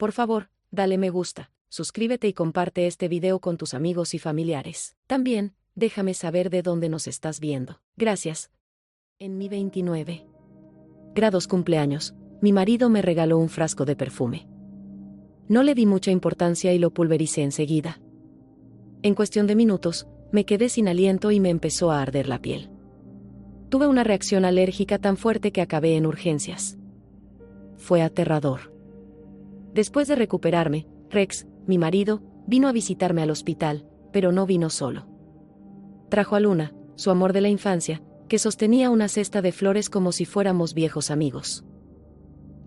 Por favor, dale me gusta, suscríbete y comparte este video con tus amigos y familiares. También, déjame saber de dónde nos estás viendo. Gracias. En mi 29 grados cumpleaños, mi marido me regaló un frasco de perfume. No le di mucha importancia y lo pulvericé enseguida. En cuestión de minutos, me quedé sin aliento y me empezó a arder la piel. Tuve una reacción alérgica tan fuerte que acabé en urgencias. Fue aterrador. Después de recuperarme, Rex, mi marido, vino a visitarme al hospital, pero no vino solo. Trajo a Luna, su amor de la infancia, que sostenía una cesta de flores como si fuéramos viejos amigos.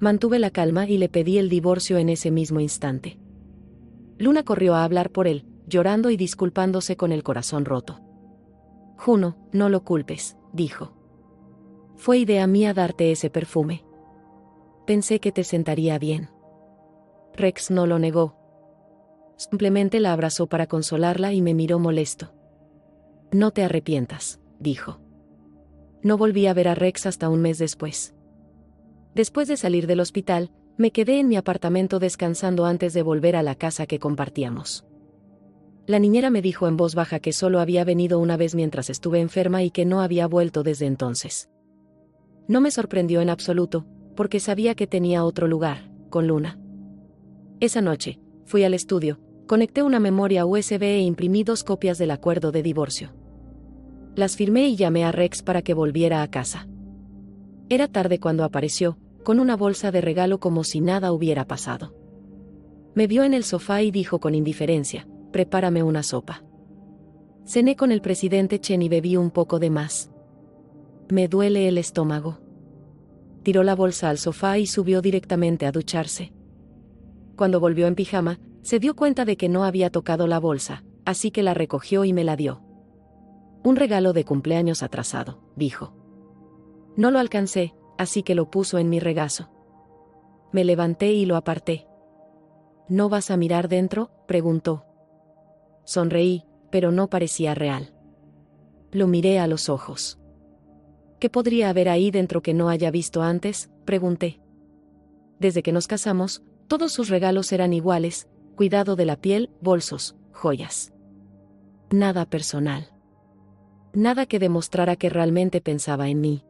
Mantuve la calma y le pedí el divorcio en ese mismo instante. Luna corrió a hablar por él, llorando y disculpándose con el corazón roto. Juno, no lo culpes, dijo. Fue idea mía darte ese perfume. Pensé que te sentaría bien. Rex no lo negó. Simplemente la abrazó para consolarla y me miró molesto. No te arrepientas, dijo. No volví a ver a Rex hasta un mes después. Después de salir del hospital, me quedé en mi apartamento descansando antes de volver a la casa que compartíamos. La niñera me dijo en voz baja que solo había venido una vez mientras estuve enferma y que no había vuelto desde entonces. No me sorprendió en absoluto, porque sabía que tenía otro lugar, con Luna. Esa noche, fui al estudio, conecté una memoria USB e imprimí 2 copias del acuerdo de divorcio. Las firmé y llamé a Rex para que volviera a casa. Era tarde cuando apareció, con una bolsa de regalo como si nada hubiera pasado. Me vio en el sofá y dijo con indiferencia, prepárame una sopa. Cené con el presidente Chen y bebí un poco de más. Me duele el estómago. Tiró la bolsa al sofá y subió directamente a ducharse. Cuando volvió en pijama, se dio cuenta de que no había tocado la bolsa, así que la recogió y me la dio. Un regalo de cumpleaños atrasado, dijo. No lo alcancé, así que lo puso en mi regazo. Me levanté y lo aparté. ¿No vas a mirar dentro?, preguntó. Sonreí, pero no parecía real. Lo miré a los ojos. ¿Qué podría haber ahí dentro que no haya visto antes?, pregunté. Desde que nos casamos, todos sus regalos eran iguales, cuidado de la piel, bolsos, joyas. Nada personal. Nada que demostrara que realmente pensaba en mí.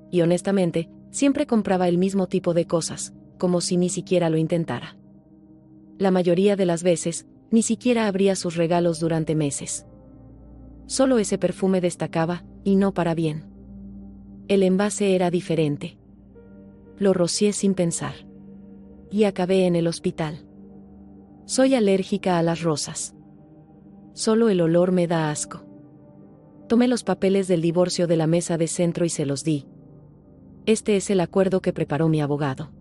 Y honestamente, siempre compraba el mismo tipo de cosas, como si ni siquiera lo intentara. La mayoría de las veces, ni siquiera abría sus regalos durante meses. Solo ese perfume destacaba, y no para bien. El envase era diferente. Lo rocié sin pensar. Y acabé en el hospital. Soy alérgica a las rosas. Solo el olor me da asco. Tomé los papeles del divorcio de la mesa de centro y se los di. Este es el acuerdo que preparó mi abogado.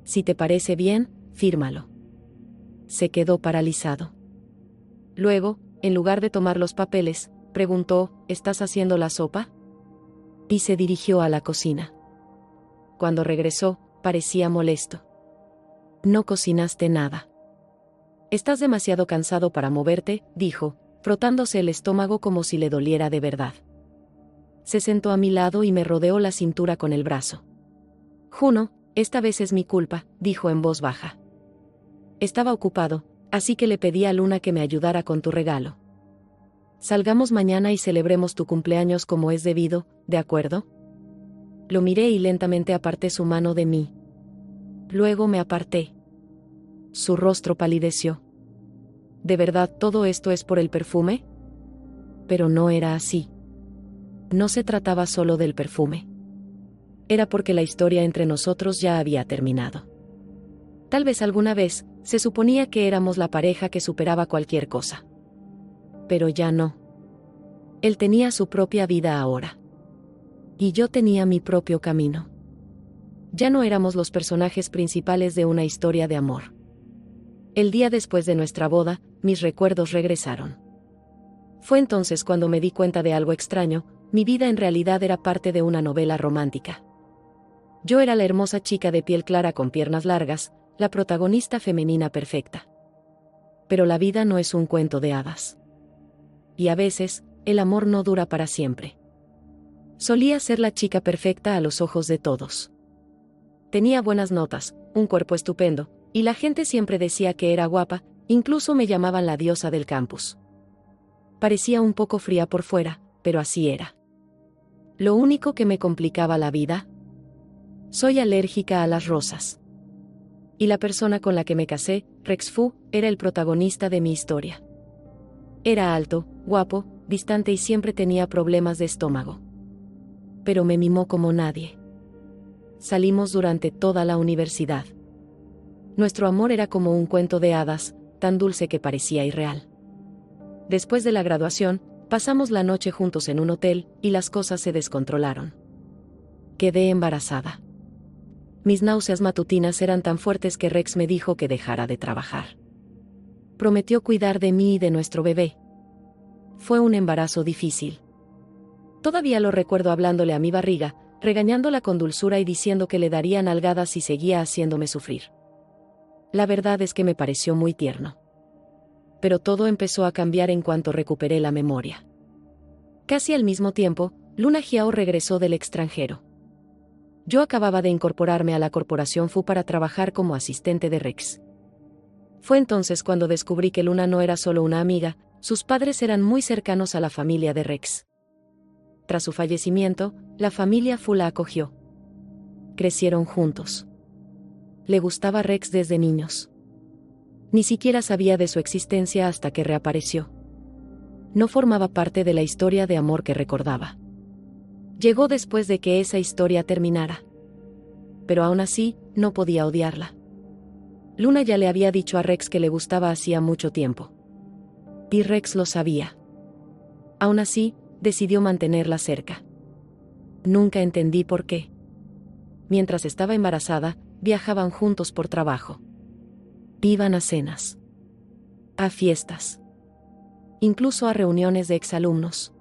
Si te parece bien, fírmalo. Se quedó paralizado. Luego, en lugar de tomar los papeles, preguntó, ¿estás haciendo la sopa? Y se dirigió a la cocina. Cuando regresó, parecía molesto. No cocinaste nada. Estás demasiado cansado para moverte, dijo, frotándose el estómago como si le doliera de verdad. Se sentó a mi lado y me rodeó la cintura con el brazo. Juno, esta vez es mi culpa, dijo en voz baja. Estaba ocupado, así que le pedí a Luna que me ayudara con tu regalo. Salgamos mañana y celebremos tu cumpleaños como es debido, ¿de acuerdo? Lo miré y lentamente aparté su mano de mí. Luego me aparté. Su rostro palideció. ¿De verdad todo esto es por el perfume? Pero no era así. No se trataba solo del perfume. Era porque la historia entre nosotros ya había terminado. Tal vez alguna vez, se suponía que éramos la pareja que superaba cualquier cosa. Pero ya no. Él tenía su propia vida ahora. Y yo tenía mi propio camino. Ya no éramos los personajes principales de una historia de amor. El día después de nuestra boda, mis recuerdos regresaron. Fue entonces cuando me di cuenta de algo extraño, mi vida en realidad era parte de una novela romántica. Yo era la hermosa chica de piel clara con piernas largas, la protagonista femenina perfecta. Pero la vida no es un cuento de hadas. Y a veces, el amor no dura para siempre. Solía ser la chica perfecta a los ojos de todos. Tenía buenas notas, un cuerpo estupendo, Y la gente siempre decía que era guapa, incluso me llamaban la diosa del campus. Parecía un poco fría por fuera, pero así era. Lo único que me complicaba la vida. Soy alérgica a las rosas. Y la persona con la que me casé, Rex Fu, era el protagonista de mi historia. Era alto, guapo, distante y siempre tenía problemas de estómago. Pero me mimó como nadie. Salimos durante toda la universidad. Nuestro amor era como un cuento de hadas, tan dulce que parecía irreal. Después de la graduación, pasamos la noche juntos en un hotel, y las cosas se descontrolaron. Quedé embarazada. Mis náuseas matutinas eran tan fuertes que Rex me dijo que dejara de trabajar. Prometió cuidar de mí y de nuestro bebé. Fue un embarazo difícil. Todavía lo recuerdo hablándole a mi barriga, regañándola con dulzura y diciendo que le daría nalgadas si seguía haciéndome sufrir. La verdad es que me pareció muy tierno. Pero todo empezó a cambiar en cuanto recuperé la memoria. Casi al mismo tiempo, Luna Jiao regresó del extranjero. Yo acababa de incorporarme a la corporación Fu para trabajar como asistente de Rex. Fue entonces cuando descubrí que Luna no era solo una amiga, sus padres eran muy cercanos a la familia de Rex. Tras su fallecimiento, la familia Fu la acogió. Crecieron juntos. Le gustaba Rex desde niños. Ni siquiera sabía de su existencia hasta que reapareció. No formaba parte de la historia de amor que recordaba. Llegó después de que esa historia terminara. Pero aún así, no podía odiarla. Luna ya le había dicho a Rex que le gustaba hacía mucho tiempo. Y Rex lo sabía. Aún así, decidió mantenerla cerca. Nunca entendí por qué. Mientras estaba embarazada, viajaban juntos por trabajo. Iban a cenas. A fiestas. Incluso a reuniones de exalumnos.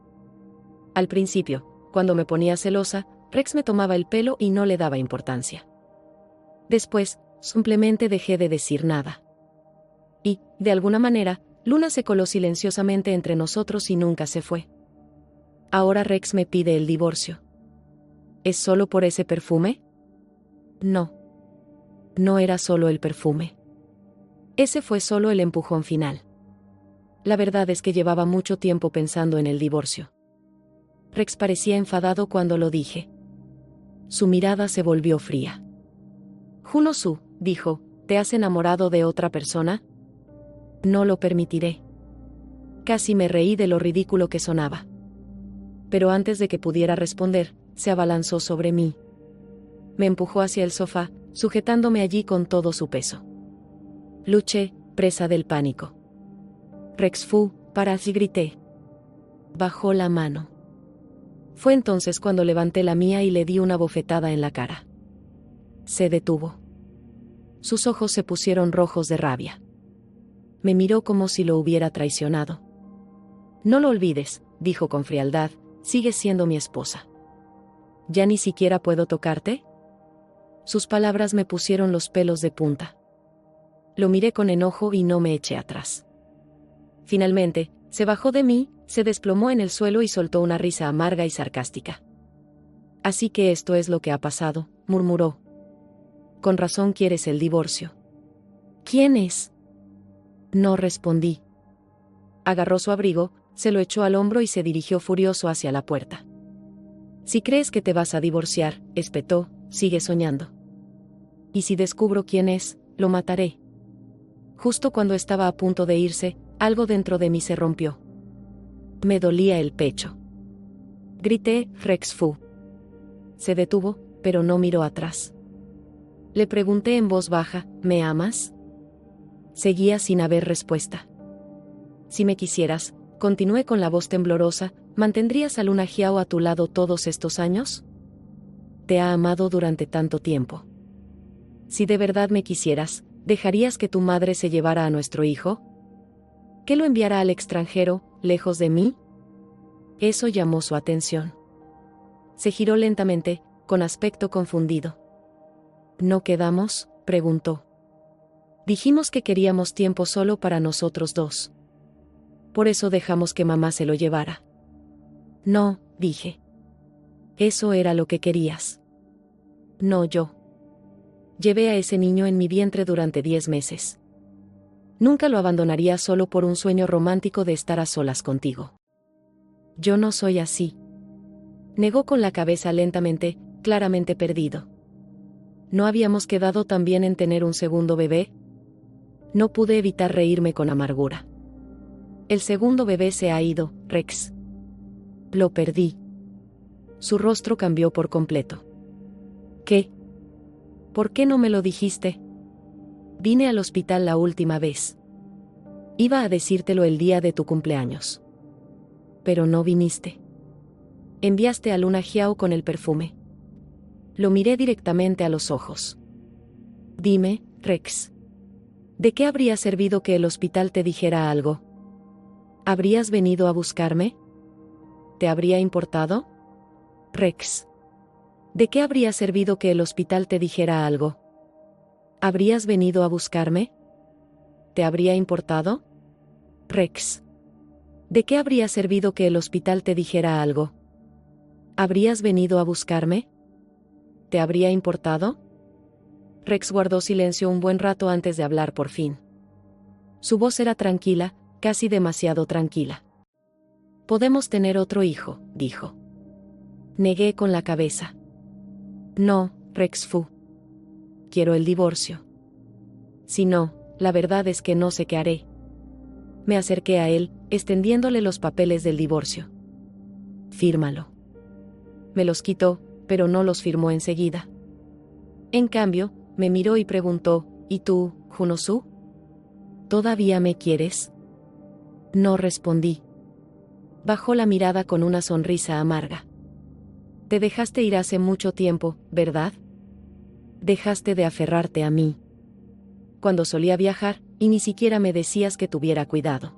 Al principio, cuando me ponía celosa, Rex me tomaba el pelo y no le daba importancia. Después, simplemente dejé de decir nada. Y, de alguna manera, Luna se coló silenciosamente entre nosotros y nunca se fue. Ahora Rex me pide el divorcio. ¿Es solo por ese perfume? No. No era solo el perfume. Ese fue solo el empujón final. La verdad es que llevaba mucho tiempo pensando en el divorcio. Rex parecía enfadado cuando lo dije. Su mirada se volvió fría. Juno-su, dijo, ¿te has enamorado de otra persona? No lo permitiré. Casi me reí de lo ridículo que sonaba. Pero antes de que pudiera responder, se abalanzó sobre mí. Me empujó hacia el sofá, sujetándome allí con todo su peso. Luché, presa del pánico. Rex Fu, para así grité. Bajó la mano. Fue entonces cuando levanté la mía y le di una bofetada en la cara. Se detuvo. Sus ojos se pusieron rojos de rabia. Me miró como si lo hubiera traicionado. No lo olvides, dijo con frialdad, sigues siendo mi esposa. ¿Ya ni siquiera puedo tocarte? Sus palabras me pusieron los pelos de punta. Lo miré con enojo y no me eché atrás. Finalmente, se bajó de mí, se desplomó en el suelo y soltó una risa amarga y sarcástica. Así que esto es lo que ha pasado, murmuró. Con razón quieres el divorcio. ¿Quién es? No respondí. Agarró su abrigo, se lo echó al hombro y se dirigió furioso hacia la puerta. Si crees que te vas a divorciar, espetó, sigue soñando. Y si descubro quién es, lo mataré. Justo cuando estaba a punto de irse, algo dentro de mí se rompió. Me dolía el pecho. Grité, Rex Fu. Se detuvo, pero no miró atrás. Le pregunté en voz baja, ¿me amas? Seguía sin haber respuesta. Si me quisieras, continué con la voz temblorosa, ¿mantendrías a Luna Jiao a tu lado todos estos años? Te ha amado durante tanto tiempo. Si de verdad me quisieras, ¿dejarías que tu madre se llevara a nuestro hijo? ¿Que lo enviara al extranjero, lejos de mí? Eso llamó su atención. Se giró lentamente, con aspecto confundido. ¿No quedamos?, preguntó. Dijimos que queríamos tiempo solo para nosotros dos. Por eso dejamos que mamá se lo llevara. No, dije. Eso era lo que querías. No yo. Llevé a ese niño en mi vientre durante 10 meses. Nunca lo abandonaría solo por un sueño romántico de estar a solas contigo. Yo no soy así. Negó con la cabeza lentamente, claramente perdido. ¿No habíamos quedado también en tener un segundo bebé? No pude evitar reírme con amargura. El segundo bebé se ha ido, Rex. Lo perdí. Su rostro cambió por completo. ¿Qué? ¿Por qué no me lo dijiste? Vine al hospital la última vez. Iba a decírtelo el día de tu cumpleaños. Pero no viniste. Enviaste a Luna Xiao con el perfume. Lo miré directamente a los ojos. Dime, Rex. ¿De qué habría servido que el hospital te dijera algo? ¿Habrías venido a buscarme? ¿Te habría importado? Rex. ¿De qué habría servido que el hospital te dijera algo? ¿Habrías venido a buscarme? ¿Te habría importado? Rex. ¿De qué habría servido que el hospital te dijera algo? ¿Habrías venido a buscarme? ¿Te habría importado? Rex guardó silencio un buen rato antes de hablar por fin. Su voz era tranquila, casi demasiado tranquila. Podemos tener otro hijo, dijo. Negué con la cabeza. No, Rex Fu. Quiero el divorcio. Si no, la verdad es que no sé qué haré. Me acerqué a él, extendiéndole los papeles del divorcio. Fírmalo. Me los quitó, pero no los firmó enseguida. En cambio, me miró y preguntó, ¿y tú, Junosu? ¿Todavía me quieres? No respondí. Bajó la mirada con una sonrisa amarga. Te dejaste ir hace mucho tiempo, ¿verdad? Dejaste de aferrarte a mí. Cuando solía viajar, y ni siquiera me decías que tuviera cuidado.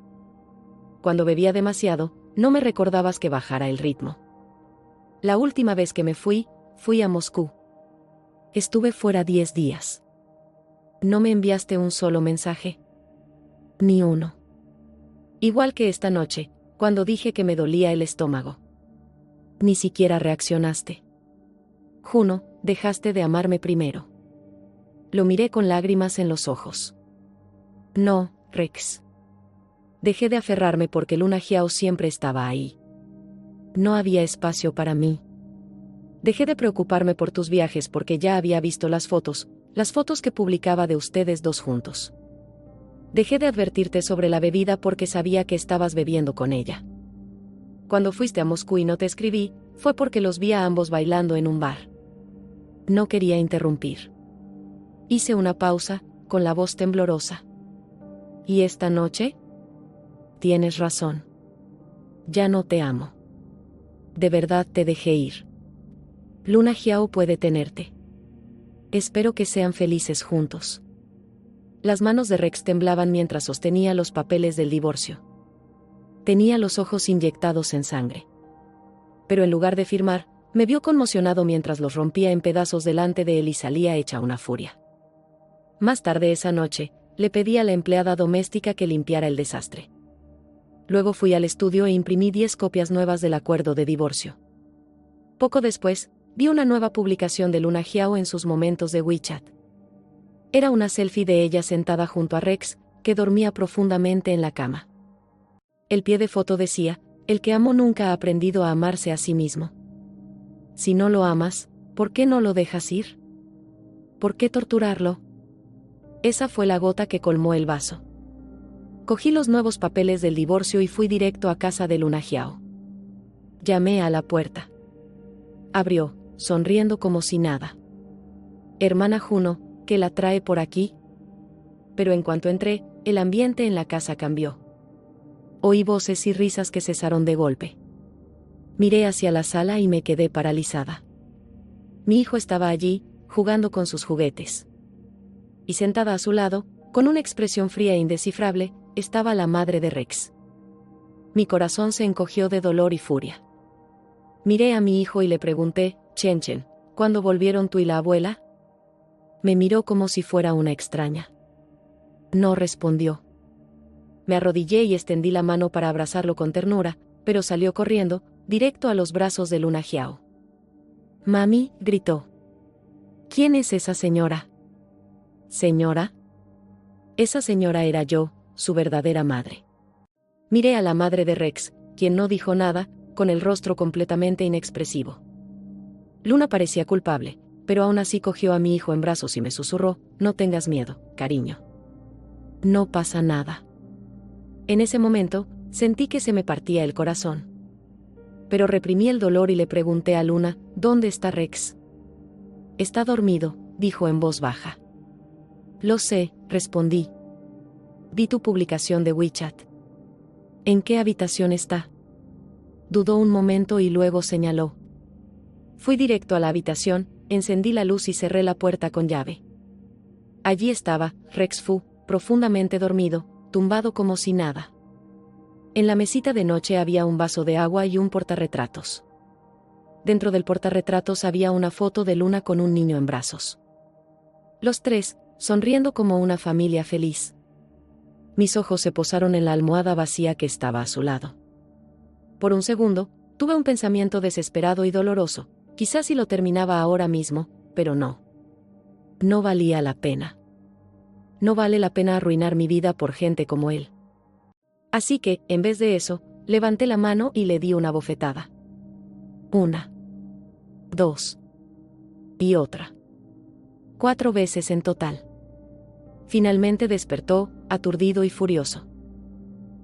Cuando bebía demasiado, no me recordabas que bajara el ritmo. La última vez que me fui a Moscú. Estuve fuera 10 días. No me enviaste un solo mensaje. Ni uno. Igual que esta noche, cuando dije que me dolía el estómago. Ni siquiera reaccionaste. Juno, dejaste de amarme primero. Lo miré con lágrimas en los ojos. No, Rex. Dejé de aferrarme porque Luna Xiao siempre estaba ahí. No había espacio para mí. Dejé de preocuparme por tus viajes porque ya había visto las fotos que publicaba de ustedes dos juntos. Dejé de advertirte sobre la bebida porque sabía que estabas bebiendo con ella. Cuando fuiste a Moscú y no te escribí, fue porque los vi a ambos bailando en un bar. No quería interrumpir. Hice una pausa, con la voz temblorosa. ¿Y esta noche? Tienes razón. Ya no te amo. De verdad te dejé ir. Luna Xiao puede tenerte. Espero que sean felices juntos. Las manos de Rex temblaban mientras sostenía los papeles del divorcio. Tenía los ojos inyectados en sangre. Pero en lugar de firmar, me vio conmocionado mientras los rompía en pedazos delante de él y salía hecha una furia. Más tarde esa noche, le pedí a la empleada doméstica que limpiara el desastre. Luego fui al estudio e imprimí 10 copias nuevas del acuerdo de divorcio. Poco después, vi una nueva publicación de Luna Xiao en sus momentos de WeChat. Era una selfie de ella sentada junto a Rex, que dormía profundamente en la cama. El pie de foto decía, el que amo nunca ha aprendido a amarse a sí mismo. Si no lo amas, ¿por qué no lo dejas ir? ¿Por qué torturarlo? Esa fue la gota que colmó el vaso. Cogí los nuevos papeles del divorcio y fui directo a casa de Luna Xiao. Llamé a la puerta. Abrió, sonriendo como si nada. Hermana Juno, ¿qué la trae por aquí? Pero en cuanto entré, el ambiente en la casa cambió. Oí voces y risas que cesaron de golpe. Miré hacia la sala y me quedé paralizada. Mi hijo estaba allí, jugando con sus juguetes. Y sentada a su lado, con una expresión fría e indescifrable, estaba la madre de Rex. Mi corazón se encogió de dolor y furia. Miré a mi hijo y le pregunté, Chen Chen, ¿cuándo volvieron tú y la abuela? Me miró como si fuera una extraña. No respondió. Me arrodillé y extendí la mano para abrazarlo con ternura, pero salió corriendo, directo a los brazos de Luna Xiao. Mami, gritó. ¿Quién es esa señora? Señora. Esa señora era yo, su verdadera madre. Miré a la madre de Rex, quien no dijo nada, con el rostro completamente inexpresivo. Luna parecía culpable, pero aún así cogió a mi hijo en brazos y me susurró: no tengas miedo, cariño. No pasa nada. En ese momento, sentí que se me partía el corazón. Pero reprimí el dolor y le pregunté a Luna: ¿dónde está Rex? Está dormido, dijo en voz baja. Lo sé, respondí. Vi tu publicación de WeChat. ¿En qué habitación está? Dudó un momento y luego señaló. Fui directo a la habitación, encendí la luz y cerré la puerta con llave. Allí estaba, Rex Fu, profundamente dormido, tumbado como si nada. En la mesita de noche había un vaso de agua y un portarretratos. Dentro del portarretratos había una foto de Luna con un niño en brazos. Los tres, sonriendo como una familia feliz. Mis ojos se posaron en la almohada vacía que estaba a su lado. Por un segundo, tuve un pensamiento desesperado y doloroso, quizás si lo terminaba ahora mismo, pero no. No valía la pena. No vale la pena arruinar mi vida por gente como él. Así que, en vez de eso, levanté la mano y le di una bofetada. 1, 2. Y otra. 4 veces en total. Finalmente despertó, aturdido y furioso.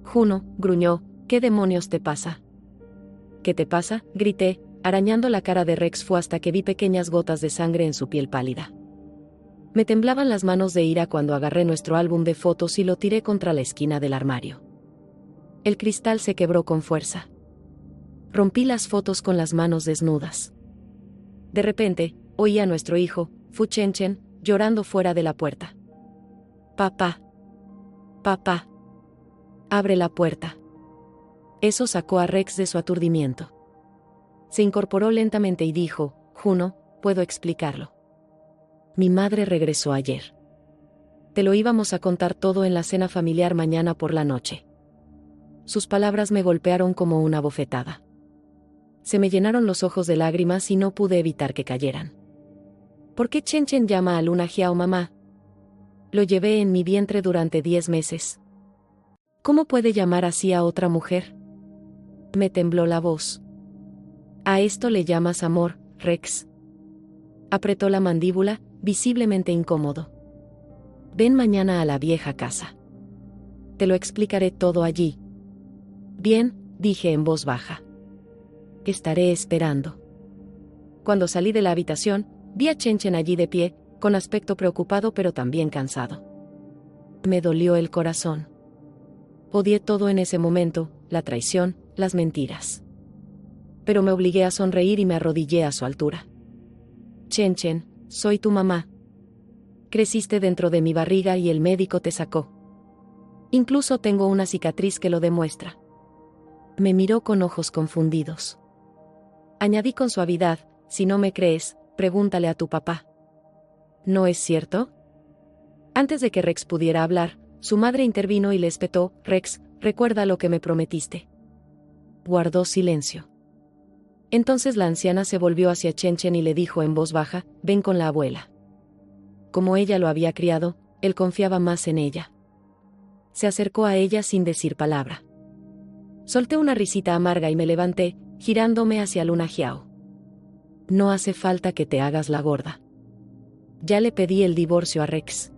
Juno, gruñó, ¿qué demonios te pasa? ¿Qué te pasa?, grité, arañando la cara de Rex Fu hasta que vi pequeñas gotas de sangre en su piel pálida. Me temblaban las manos de ira cuando agarré nuestro álbum de fotos y lo tiré contra la esquina del armario. El cristal se quebró con fuerza. Rompí las fotos con las manos desnudas. De repente, oí a nuestro hijo, Fu Chenchen, llorando fuera de la puerta. Papá. Papá. Abre la puerta. Eso sacó a Rex de su aturdimiento. Se incorporó lentamente y dijo: Juno, puedo explicarlo. Mi madre regresó ayer. Te lo íbamos a contar todo en la cena familiar mañana por la noche. Sus palabras me golpearon como una bofetada. Se me llenaron los ojos de lágrimas y no pude evitar que cayeran. ¿Por qué Chen Chen llama a Luna Xiao mamá? Lo llevé en mi vientre durante 10 meses. ¿Cómo puede llamar así a otra mujer? Me tembló la voz. ¿A esto le llamas amor, Rex? Apretó la mandíbula, visiblemente incómodo. Ven mañana a la vieja casa. Te lo explicaré todo allí. Bien, dije en voz baja. Estaré esperando. Cuando salí de la habitación, vi a Chen Chen allí de pie, con aspecto preocupado pero también cansado. Me dolió el corazón. Odié todo en ese momento, la traición, las mentiras. Pero me obligué a sonreír y me arrodillé a su altura. Chen Chen, soy tu mamá. Creciste dentro de mi barriga y el médico te sacó. Incluso tengo una cicatriz que lo demuestra. Me miró con ojos confundidos. Añadí con suavidad: si no me crees, pregúntale a tu papá. ¿No es cierto? Antes de que Rex pudiera hablar, su madre intervino y le espetó: Rex, recuerda lo que me prometiste. Guardó silencio. Entonces la anciana se volvió hacia Chen Chen y le dijo en voz baja: ven con la abuela. Como ella lo había criado, él confiaba más en ella. Se acercó a ella sin decir palabra. Solté una risita amarga y me levanté, girándome hacia Luna Xiao. No hace falta que te hagas la gorda. Ya le pedí el divorcio a Rex.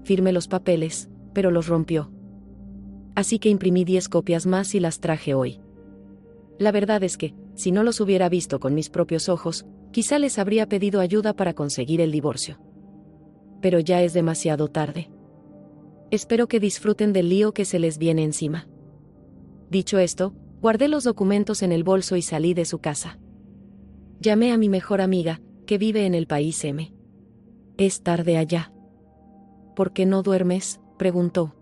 Firmé los papeles, pero los rompió. Así que imprimí 10 copias más y las traje hoy. La verdad es que, si no los hubiera visto con mis propios ojos, quizá les habría pedido ayuda para conseguir el divorcio. Pero ya es demasiado tarde. Espero que disfruten del lío que se les viene encima. Dicho esto, guardé los documentos en el bolso y salí de su casa. Llamé a mi mejor amiga, que vive en el país M. Es tarde allá. ¿Por qué no duermes?, preguntó.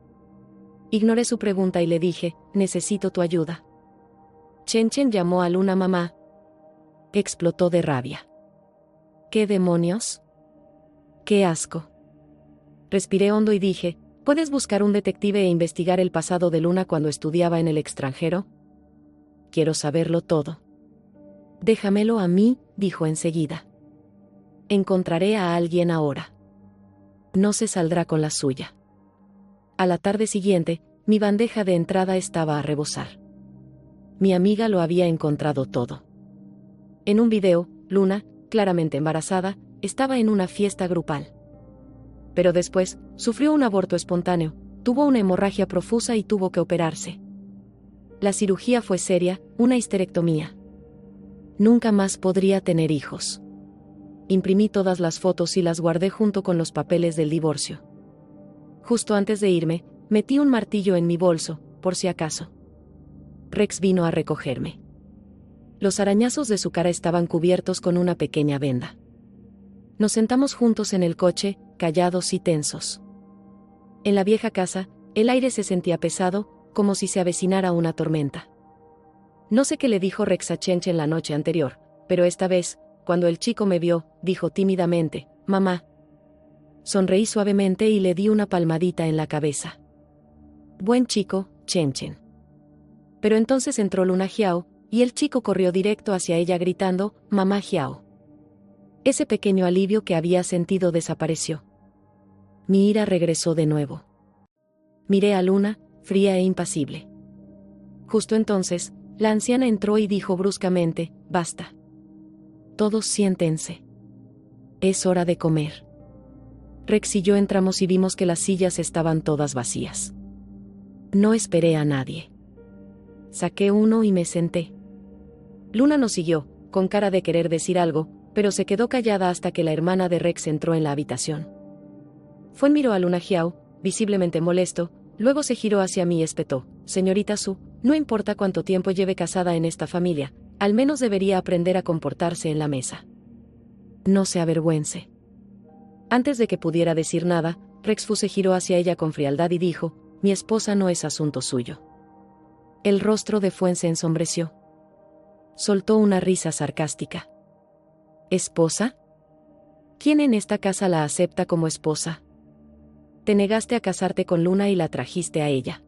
Ignoré su pregunta y le dije: necesito tu ayuda. Chen Chen llamó a Luna mamá. Explotó de rabia. ¿Qué demonios? ¡Qué asco! Respiré hondo y dije: ¿puedes buscar un detective e investigar el pasado de Luna cuando estudiaba en el extranjero? Quiero saberlo todo. Déjamelo a mí, dijo enseguida. Encontraré a alguien ahora. No se saldrá con la suya. A la tarde siguiente, mi bandeja de entrada estaba a rebosar. Mi amiga lo había encontrado todo. En un video, Luna, claramente embarazada, estaba en una fiesta grupal. Pero después, sufrió un aborto espontáneo, tuvo una hemorragia profusa y tuvo que operarse. La cirugía fue seria, una histerectomía. Nunca más podría tener hijos. Imprimí todas las fotos y las guardé junto con los papeles del divorcio. Justo antes de irme, metí un martillo en mi bolso, por si acaso. Rex vino a recogerme. Los arañazos de su cara estaban cubiertos con una pequeña venda. Nos sentamos juntos en el coche, callados y tensos. En la vieja casa, el aire se sentía pesado, como si se avecinara una tormenta. No sé qué le dijo Rex a Chenchen la noche anterior, pero esta vez, cuando el chico me vio, dijo tímidamente, «Mamá». Sonreí suavemente y le di una palmadita en la cabeza. «Buen chico, Chenchen». Pero entonces entró Luna Jiao, y el chico corrió directo hacia ella gritando, «Mamá Jiao». Ese pequeño alivio que había sentido desapareció. Mi ira regresó de nuevo. Miré a Luna, fría e impasible. Justo entonces, la anciana entró y dijo bruscamente, «Basta. Todos siéntense. Es hora de comer». Rex y yo entramos y vimos que las sillas estaban todas vacías. No esperé a nadie. Saqué uno y me senté. Luna nos siguió, con cara de querer decir algo, pero se quedó callada hasta que la hermana de Rex entró en la habitación. Fuen miró a Luna Jiao, visiblemente molesto, luego se giró hacia mí y espetó, «Señorita Su, no importa cuánto tiempo lleve casada en esta familia, al menos debería aprender a comportarse en la mesa. No se avergüence». Antes de que pudiera decir nada, Rex Fu se giró hacia ella con frialdad y dijo, «Mi esposa no es asunto suyo». El rostro de Fuen se ensombreció. Soltó una risa sarcástica. ¿Esposa? ¿Quién en esta casa la acepta como esposa? Te negaste a casarte con Luna y la trajiste a ella.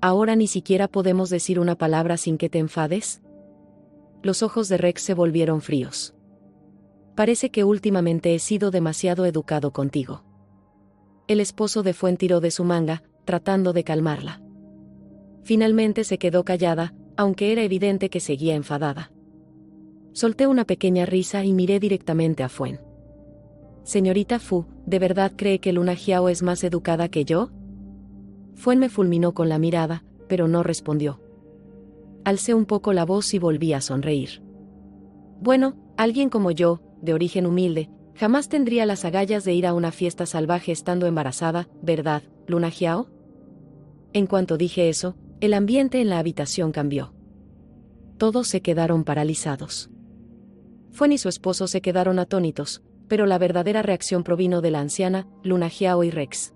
¿Ahora ni siquiera podemos decir una palabra sin que te enfades? Los ojos de Rex se volvieron fríos. Parece que últimamente he sido demasiado educado contigo. El esposo de Fuen tiró de su manga, tratando de calmarla. Finalmente se quedó callada, aunque era evidente que seguía enfadada. Solté una pequeña risa y miré directamente a Fuen. «Señorita Fu, ¿de verdad cree que Luna Jiao es más educada que yo?» Fuen me fulminó con la mirada, pero no respondió. Alcé un poco la voz y volví a sonreír. «Bueno, alguien como yo, de origen humilde, jamás tendría las agallas de ir a una fiesta salvaje estando embarazada, ¿verdad, Luna Jiao?» En cuanto dije eso, el ambiente en la habitación cambió. Todos se quedaron paralizados. Fuen y su esposo se quedaron atónitos, pero la verdadera reacción provino de la anciana, Luna Jiao y Rex.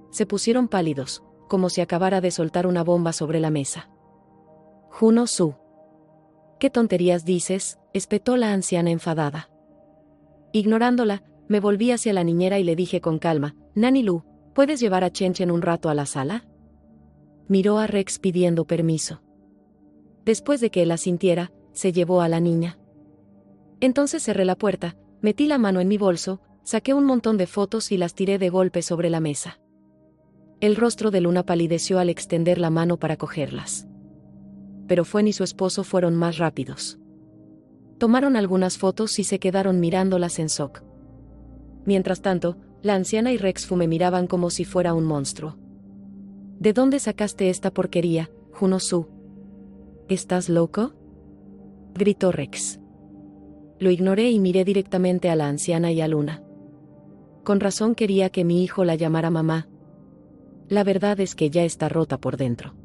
Se pusieron pálidos, como si acabara de soltar una bomba sobre la mesa. «Juno Su. ¿Qué tonterías dices?», espetó la anciana enfadada. Ignorándola, me volví hacia la niñera y le dije con calma, «Nani Lu, ¿puedes llevar a Chenchen un rato a la sala?». Miró a Rex pidiendo permiso. Después de que él asintiera, se llevó a la niña. Entonces cerré la puerta, metí la mano en mi bolso, saqué un montón de fotos y las tiré de golpe sobre la mesa. El rostro de Luna palideció al extender la mano para cogerlas. Pero Fuen y su esposo fueron más rápidos. Tomaron algunas fotos y se quedaron mirándolas en shock. Mientras tanto, la anciana y Rex Fu me miraban como si fuera un monstruo. «¿De dónde sacaste esta porquería, Juno Su? ¿Estás loco?», gritó Rex. Lo ignoré y miré directamente a la anciana y a Luna. Con razón quería que mi hijo la llamara mamá. La verdad es que ya está rota por dentro.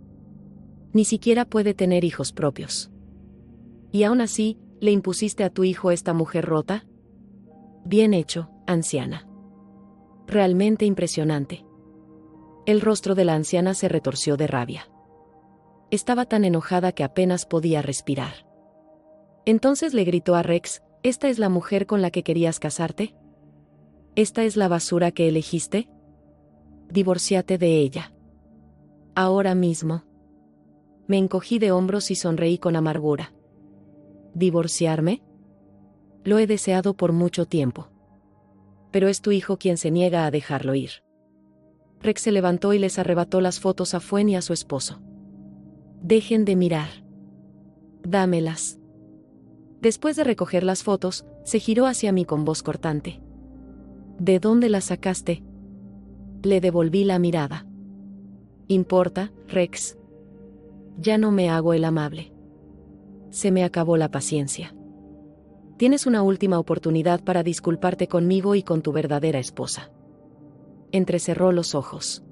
Ni siquiera puede tener hijos propios. ¿Y aún así, le impusiste a tu hijo esta mujer rota? Bien hecho, anciana. Realmente impresionante. El rostro de la anciana se retorció de rabia. Estaba tan enojada que apenas podía respirar. Entonces le gritó a Rex, ¿esta es la mujer con la que querías casarte? ¿Esta es la basura que elegiste? Divorciate de ella. Ahora mismo. Me encogí de hombros y sonreí con amargura. ¿Divorciarme? Lo he deseado por mucho tiempo. pero es tu hijo quien se niega a dejarlo ir. Rex se levantó y les arrebató las fotos a Fuen y a su esposo. Dejen de mirar. Dámelas. Después de recoger las fotos, se giró hacia mí con voz cortante. ¿De dónde las sacaste? Le devolví la mirada. ¿Importa, Rex? Ya no me hago el amable. Se me acabó la paciencia. Tienes una última oportunidad para disculparte conmigo y con tu verdadera esposa. Entrecerró los ojos.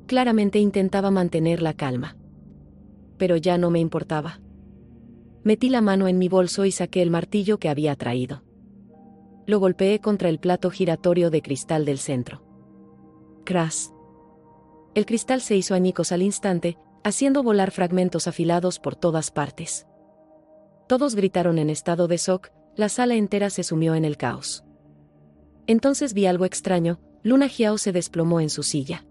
Claramente intentaba mantener la calma. Pero ya no me importaba. Metí la mano en mi bolso y saqué el martillo que había traído. Lo golpeé contra el plato giratorio de cristal del centro. Crash. El cristal se hizo añicos al instante, haciendo volar fragmentos afilados por todas partes. Todos gritaron en estado de shock, la sala entera se sumió en el caos. Entonces vi algo extraño, Luna Xiao se desplomó en su silla.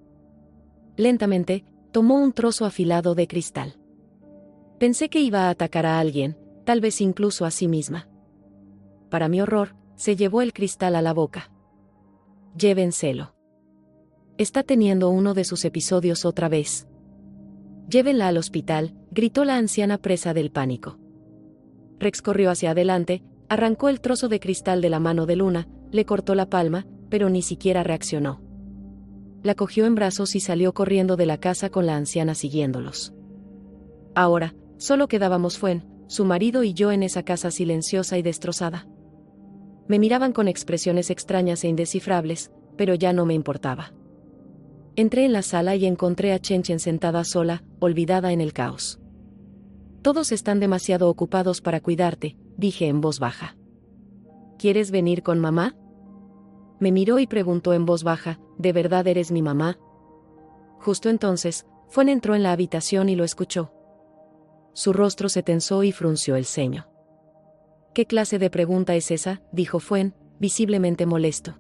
Lentamente, tomó un trozo afilado de cristal. Pensé que iba a atacar a alguien, tal vez incluso a sí misma. Para mi horror, se llevó el cristal a la boca. Llévenselo. Está teniendo uno de sus episodios otra vez. Llévenla al hospital, gritó la anciana presa del pánico. Rex corrió hacia adelante, arrancó el trozo de cristal de la mano de Luna, le cortó la palma, pero ni siquiera reaccionó. La cogió en brazos y salió corriendo de la casa con la anciana siguiéndolos. Ahora, solo quedábamos Fuen, su marido y yo en esa casa silenciosa y destrozada. Me miraban con expresiones extrañas e indescifrables, pero ya no me importaba. Entré en la sala y encontré a Chen Chen sentada sola, olvidada en el caos. Todos están demasiado ocupados para cuidarte, dije en voz baja. ¿Quieres venir con mamá? Me miró y preguntó en voz baja, ¿de verdad eres mi mamá? Justo entonces, Fuen entró en la habitación y lo escuchó. Su rostro se tensó y frunció el ceño. ¿Qué clase de pregunta es esa?, dijo Fuen, visiblemente molesto.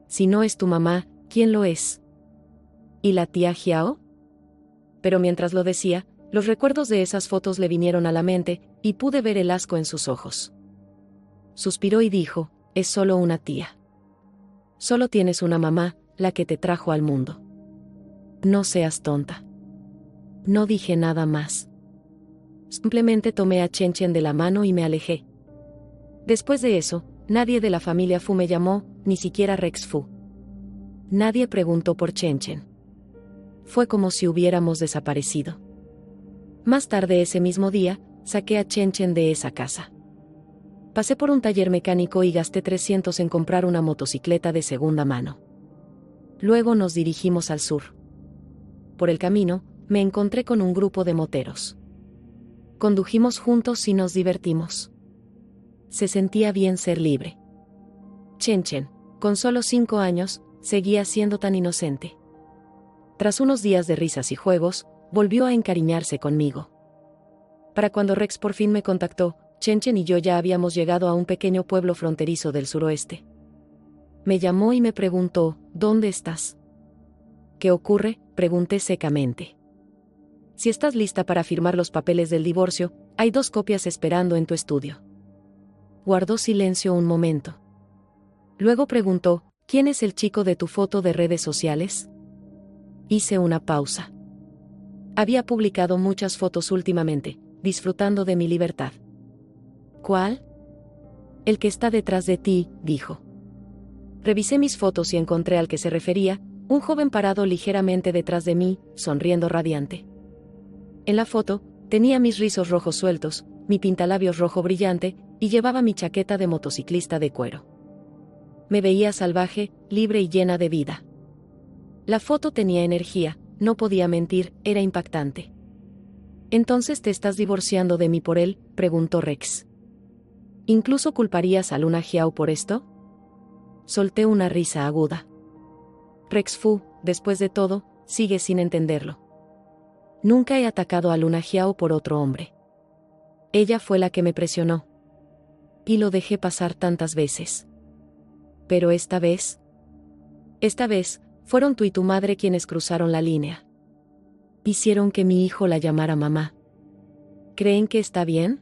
Si no es tu mamá, ¿quién lo es? ¿Y la tía Xiao? Pero mientras lo decía, los recuerdos de esas fotos le vinieron a la mente, y pude ver el asco en sus ojos. Suspiró y dijo, es solo una tía. Solo tienes una mamá, la que te trajo al mundo. No seas tonta. No dije nada más. Simplemente tomé a Chen Chen de la mano y me alejé. Después de eso, nadie de la familia Fu me llamó, ni siquiera Rex Fu. Nadie preguntó por Chen Chen. Fue como si hubiéramos desaparecido. Más tarde ese mismo día, saqué a Chen Chen de esa casa. Pasé por un taller mecánico y gasté 300 en comprar una motocicleta de segunda mano. Luego nos dirigimos al sur. Por el camino, me encontré con un grupo de moteros. Condujimos juntos y nos divertimos. Se sentía bien ser libre. Chen Chen, con solo 5 años, seguía siendo tan inocente. Tras unos días de risas y juegos, volvió a encariñarse conmigo. Para cuando Rex por fin me contactó, Chen Chen y yo ya habíamos llegado a un pequeño pueblo fronterizo del suroeste. Me llamó y me preguntó, ¿dónde estás? ¿Qué ocurre?, pregunté secamente. Si estás lista para firmar los papeles del divorcio, hay 2 copias esperando en tu estudio. Guardó silencio un momento. Luego preguntó, ¿quién es el chico de tu foto de redes sociales? Hice una pausa. Había publicado muchas fotos últimamente, disfrutando de mi libertad. ¿Cuál? El que está detrás de ti, dijo. Revisé mis fotos y encontré al que se refería, un joven parado ligeramente detrás de mí, sonriendo radiante. En la foto, tenía mis rizos rojos sueltos, mi pintalabios rojo brillante, y llevaba mi chaqueta de motociclista de cuero. Me veía salvaje, libre y llena de vida. La foto tenía energía, no podía mentir, era impactante. ¿Entonces te estás divorciando de mí por él?, preguntó Rex. ¿Incluso culparías a Luna Xiao por esto? Solté una risa aguda. Rex Fu, después de todo, sigue sin entenderlo. Nunca he atacado a Luna Xiao por otro hombre. Ella fue la que me presionó. Y lo dejé pasar tantas veces. Pero esta vez, fueron tú y tu madre quienes cruzaron la línea. Hicieron que mi hijo la llamara mamá. ¿Creen que está bien?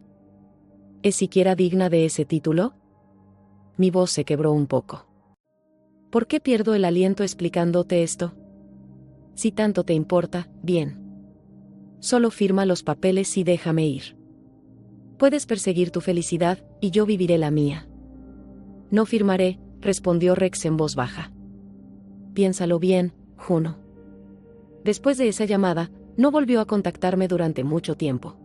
¿Es siquiera digna de ese título? Mi voz se quebró un poco. ¿Por qué pierdo el aliento explicándote esto? Si tanto te importa, bien. Solo firma los papeles y déjame ir. Puedes perseguir tu felicidad, y yo viviré la mía. No firmaré, respondió Rex en voz baja. Piénsalo bien, Juno. Después de esa llamada, no volvió a contactarme durante mucho tiempo.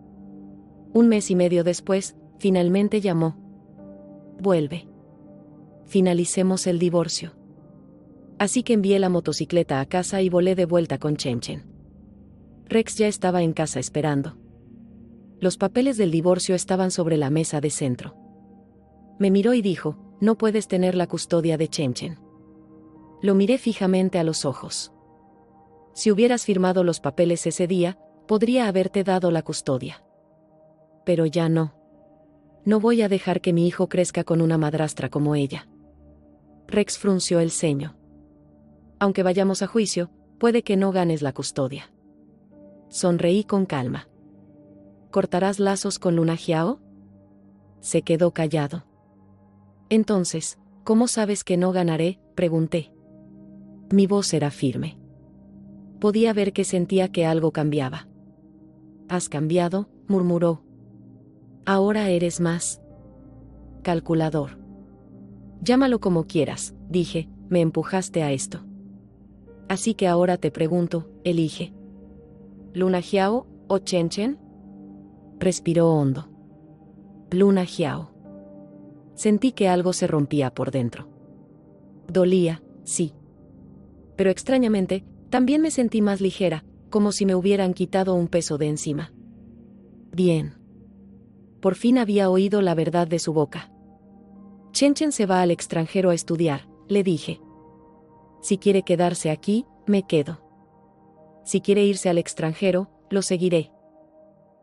1 mes y medio después, finalmente llamó. Vuelve. Finalicemos el divorcio. Así que envié la motocicleta a casa y volé de vuelta con Chen. Rex ya estaba en casa esperando. Los papeles del divorcio estaban sobre la mesa de centro. Me miró y dijo, no puedes tener la custodia de Chen. Lo miré fijamente a los ojos. Si hubieras firmado los papeles ese día, podría haberte dado la custodia. Pero ya no. No voy a dejar que mi hijo crezca con una madrastra como ella. Rex frunció el ceño. Aunque vayamos a juicio, puede que no ganes la custodia. Sonreí con calma. ¿Cortarás lazos con Luna Xiao? Se quedó callado. Entonces, ¿cómo sabes que no ganaré?, pregunté. Mi voz era firme. Podía ver que sentía que algo cambiaba. ¿Has cambiado?, murmuró. Ahora eres más calculador. Llámalo como quieras, dije, me empujaste a esto. Así que ahora te pregunto, elige. ¿Luna Xiao o Chen? Respiró hondo. Luna Xiao. Sentí que algo se rompía por dentro. Dolía, sí. Pero extrañamente, también me sentí más ligera, como si me hubieran quitado un peso de encima. Bien. Por fin había oído la verdad de su boca. Chen se va al extranjero a estudiar, le dije. Si quiere quedarse aquí, me quedo. Si quiere irse al extranjero, lo seguiré.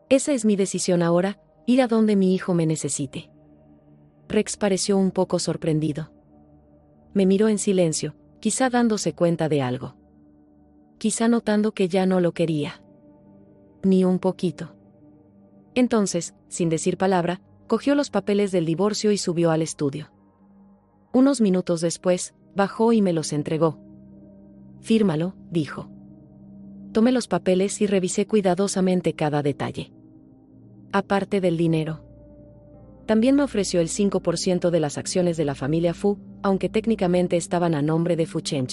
Esa es mi decisión ahora, ir a donde mi hijo me necesite. Rex pareció un poco sorprendido. Me miró en silencio, quizá dándose cuenta de algo. Quizá notando que ya no lo quería. Ni un poquito. Entonces, sin decir palabra, cogió los papeles del divorcio y subió al estudio. Unos minutos después, bajó y me los entregó. Fírmalo, dijo. Tomé los papeles y revisé cuidadosamente cada detalle. Aparte del dinero. También me ofreció el 5% de las acciones de la familia Fu, aunque técnicamente estaban a nombre de Fu Chen.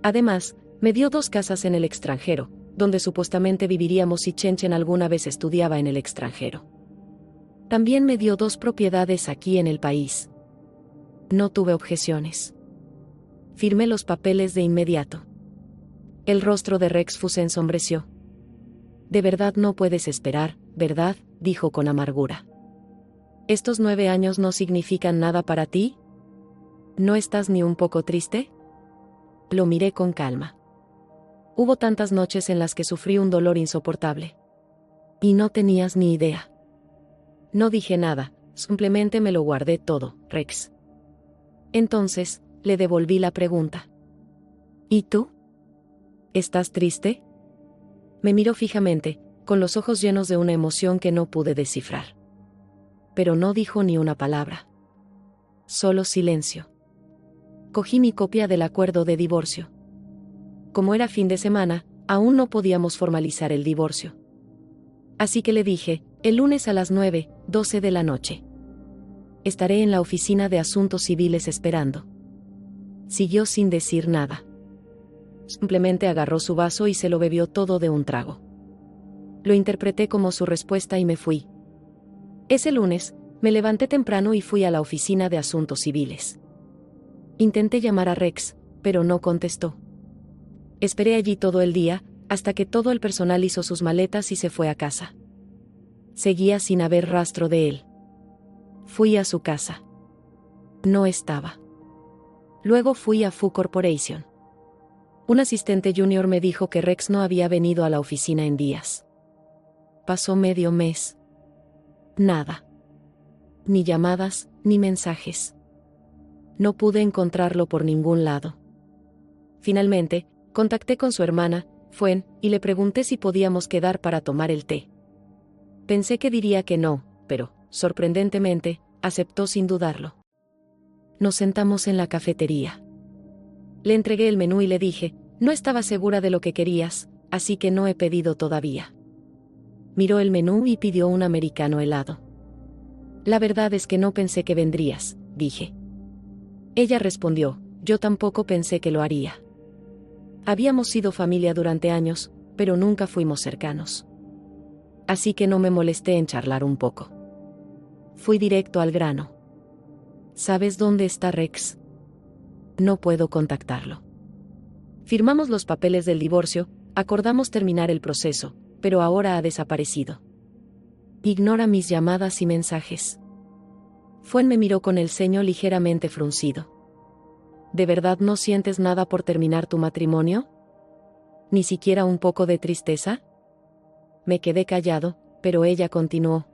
Además, me dio 2 casas en el extranjero, donde supuestamente viviríamos si Chen alguna vez estudiaba en el extranjero. También me dio 2 propiedades aquí en el país. No tuve objeciones. Firmé los papeles de inmediato. El rostro de Rex Fu se ensombreció. De verdad no puedes esperar, ¿verdad?, dijo con amargura. ¿Estos 9 años no significan nada para ti? ¿No estás ni un poco triste? Lo miré con calma. Hubo tantas noches en las que sufrí un dolor insoportable. Y no tenías ni idea. No dije nada, simplemente me lo guardé todo, Rex. Entonces, le devolví la pregunta. ¿Y tú? ¿Estás triste? Me miró fijamente, con los ojos llenos de una emoción que no pude descifrar. Pero no dijo ni una palabra. Solo silencio. Cogí mi copia del acuerdo de divorcio. Como era fin de semana, aún no podíamos formalizar el divorcio. Así que le dije, el lunes a las 9:12 de la noche. Estaré en la oficina de asuntos civiles esperando. Siguió sin decir nada. Simplemente agarró su vaso y se lo bebió todo de un trago. Lo interpreté como su respuesta y me fui. Ese lunes, me levanté temprano y fui a la oficina de asuntos civiles. Intenté llamar a Rex, pero no contestó. Esperé allí todo el día, hasta que todo el personal hizo sus maletas y se fue a casa. Seguía sin haber rastro de él. Fui a su casa. No estaba. Luego fui a Fu Corporation. Un asistente junior me dijo que Rex no había venido a la oficina en días. Pasó medio mes. Nada. Ni llamadas, ni mensajes. No pude encontrarlo por ningún lado. Finalmente, contacté con su hermana, Fuen, y le pregunté si podíamos quedar para tomar el té. Pensé que diría que no, pero, sorprendentemente, aceptó sin dudarlo. Nos sentamos en la cafetería. Le entregué el menú y le dije, no estaba segura de lo que querías, así que no he pedido todavía. Miró el menú y pidió un americano helado. La verdad es que no pensé que vendrías, dije. Ella respondió, yo tampoco pensé que lo haría. Habíamos sido familia durante años, pero nunca fuimos cercanos. Así que no me molesté en charlar un poco. Fui directo al grano. ¿Sabes dónde está Rex? No puedo contactarlo. Firmamos los papeles del divorcio, acordamos terminar el proceso, pero ahora ha desaparecido. Ignora mis llamadas y mensajes. Fuen me miró con el ceño ligeramente fruncido. ¿De verdad no sientes nada por terminar tu matrimonio? ¿Ni siquiera un poco de tristeza? Me quedé callado, pero ella continuó.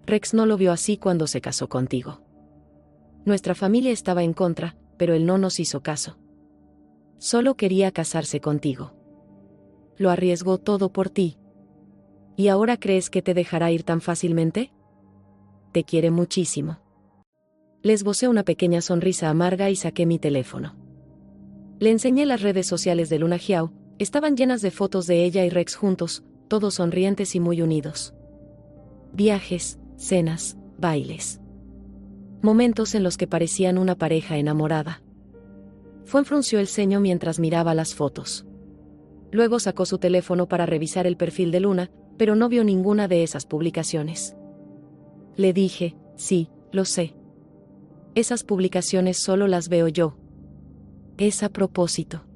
Rex no lo vio así cuando se casó contigo. Nuestra familia estaba en contra, pero él no nos hizo caso. Solo quería casarse contigo. Lo arriesgó todo por ti. ¿Y ahora crees que te dejará ir tan fácilmente? Te quiere muchísimo. Le esbocé una pequeña sonrisa amarga y saqué mi teléfono. Le enseñé las redes sociales de Luna Xiao, estaban llenas de fotos de ella y Rex juntos, todos sonrientes y muy unidos. Viajes, cenas, bailes. Momentos en los que parecían una pareja enamorada. Fuen frunció el ceño mientras miraba las fotos. Luego sacó su teléfono para revisar el perfil de Luna, pero no vio ninguna de esas publicaciones. Le dije, sí, lo sé. Esas publicaciones solo las veo yo. Es a propósito.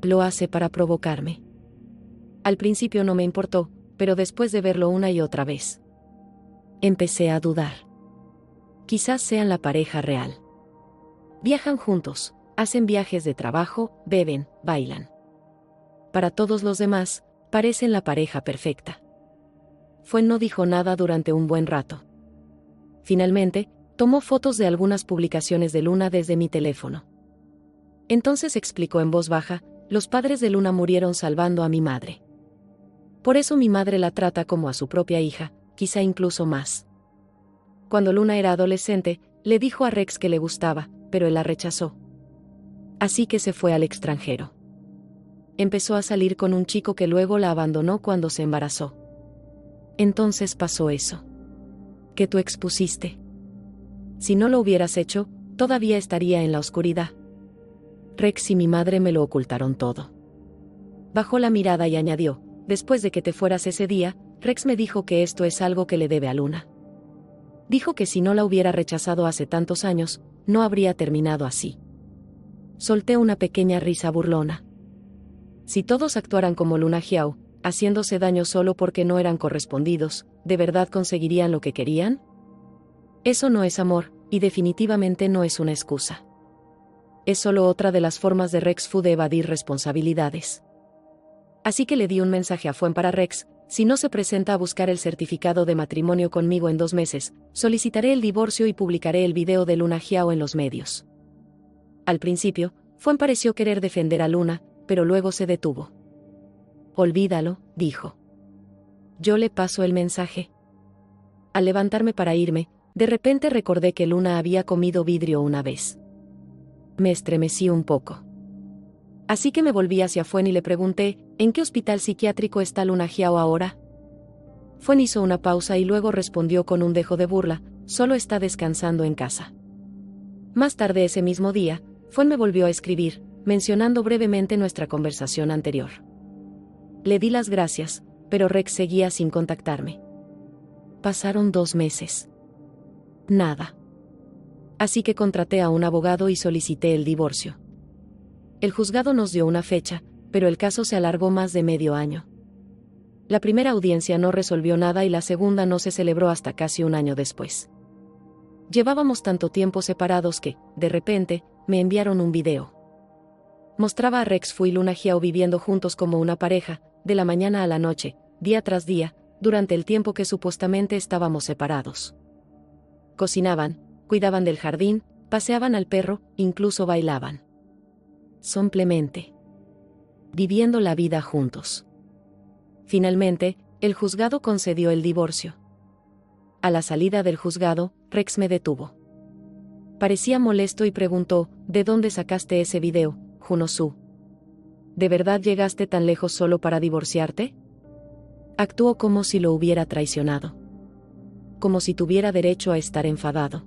Lo hace para provocarme. Al principio no me importó, pero después de verlo una y otra vez, empecé a dudar. Quizás sean la pareja real. Viajan juntos, hacen viajes de trabajo, beben, bailan. Para todos los demás, parecen la pareja perfecta. Fuen no dijo nada durante un buen rato. Finalmente, tomó fotos de algunas publicaciones de Luna desde mi teléfono. Entonces explicó en voz baja, los padres de Luna murieron salvando a mi madre. Por eso mi madre la trata como a su propia hija, quizá incluso más. Cuando Luna era adolescente, le dijo a Rex que le gustaba, pero él la rechazó. Así que se fue al extranjero. Empezó a salir con un chico que luego la abandonó cuando se embarazó. Entonces pasó eso. Que tú expusiste. Si no lo hubieras hecho, todavía estaría en la oscuridad. Rex y mi madre me lo ocultaron todo. Bajó la mirada y añadió, después de que te fueras ese día, Rex me dijo que esto es algo que le debe a Luna. Dijo que si no la hubiera rechazado hace tantos años, no habría terminado así. Solté una pequeña risa burlona. Si todos actuaran como Luna Xiao, haciéndose daño solo porque no eran correspondidos, ¿de verdad conseguirían lo que querían? Eso no es amor, y definitivamente no es una excusa. Es solo otra de las formas de Rex Fu de evadir responsabilidades. Así que le di un mensaje a Fuen para Rex, si no se presenta a buscar el certificado de matrimonio conmigo en 2 meses, solicitaré el divorcio y publicaré el video de Luna Xiao en los medios. Al principio, Fuen pareció querer defender a Luna, pero luego se detuvo. Olvídalo, dijo. Yo le paso el mensaje. Al levantarme para irme, de repente recordé que Luna había comido vidrio una vez. Me estremecí un poco. Así que me volví hacia Fuen y le pregunté, ¿en qué hospital psiquiátrico está Luna Xiao ahora? Fuen hizo una pausa y luego respondió con un dejo de burla, solo está descansando en casa. Más tarde ese mismo día, Fuen me volvió a escribir, mencionando brevemente nuestra conversación anterior. Le di las gracias, pero Rex seguía sin contactarme. Pasaron 2 meses. Nada. Así que contraté a un abogado y solicité el divorcio. El juzgado nos dio una fecha, pero el caso se alargó más de medio año. La primera audiencia no resolvió nada y la segunda no se celebró hasta casi un año después. Llevábamos tanto tiempo separados que, de repente, me enviaron un video. Mostraba a Rex Fu y Luna Xiao viviendo juntos como una pareja, de la mañana a la noche, día tras día, durante el tiempo que supuestamente estábamos separados. Cocinaban, cuidaban del jardín, paseaban al perro, incluso bailaban. Simplemente viviendo la vida juntos. Finalmente, el juzgado concedió el divorcio. A la salida del juzgado, Rex me detuvo. Parecía molesto y preguntó, ¿de dónde sacaste ese video, Juno-su? ¿De verdad llegaste tan lejos solo para divorciarte? Actuó como si lo hubiera traicionado. Como si tuviera derecho a estar enfadado.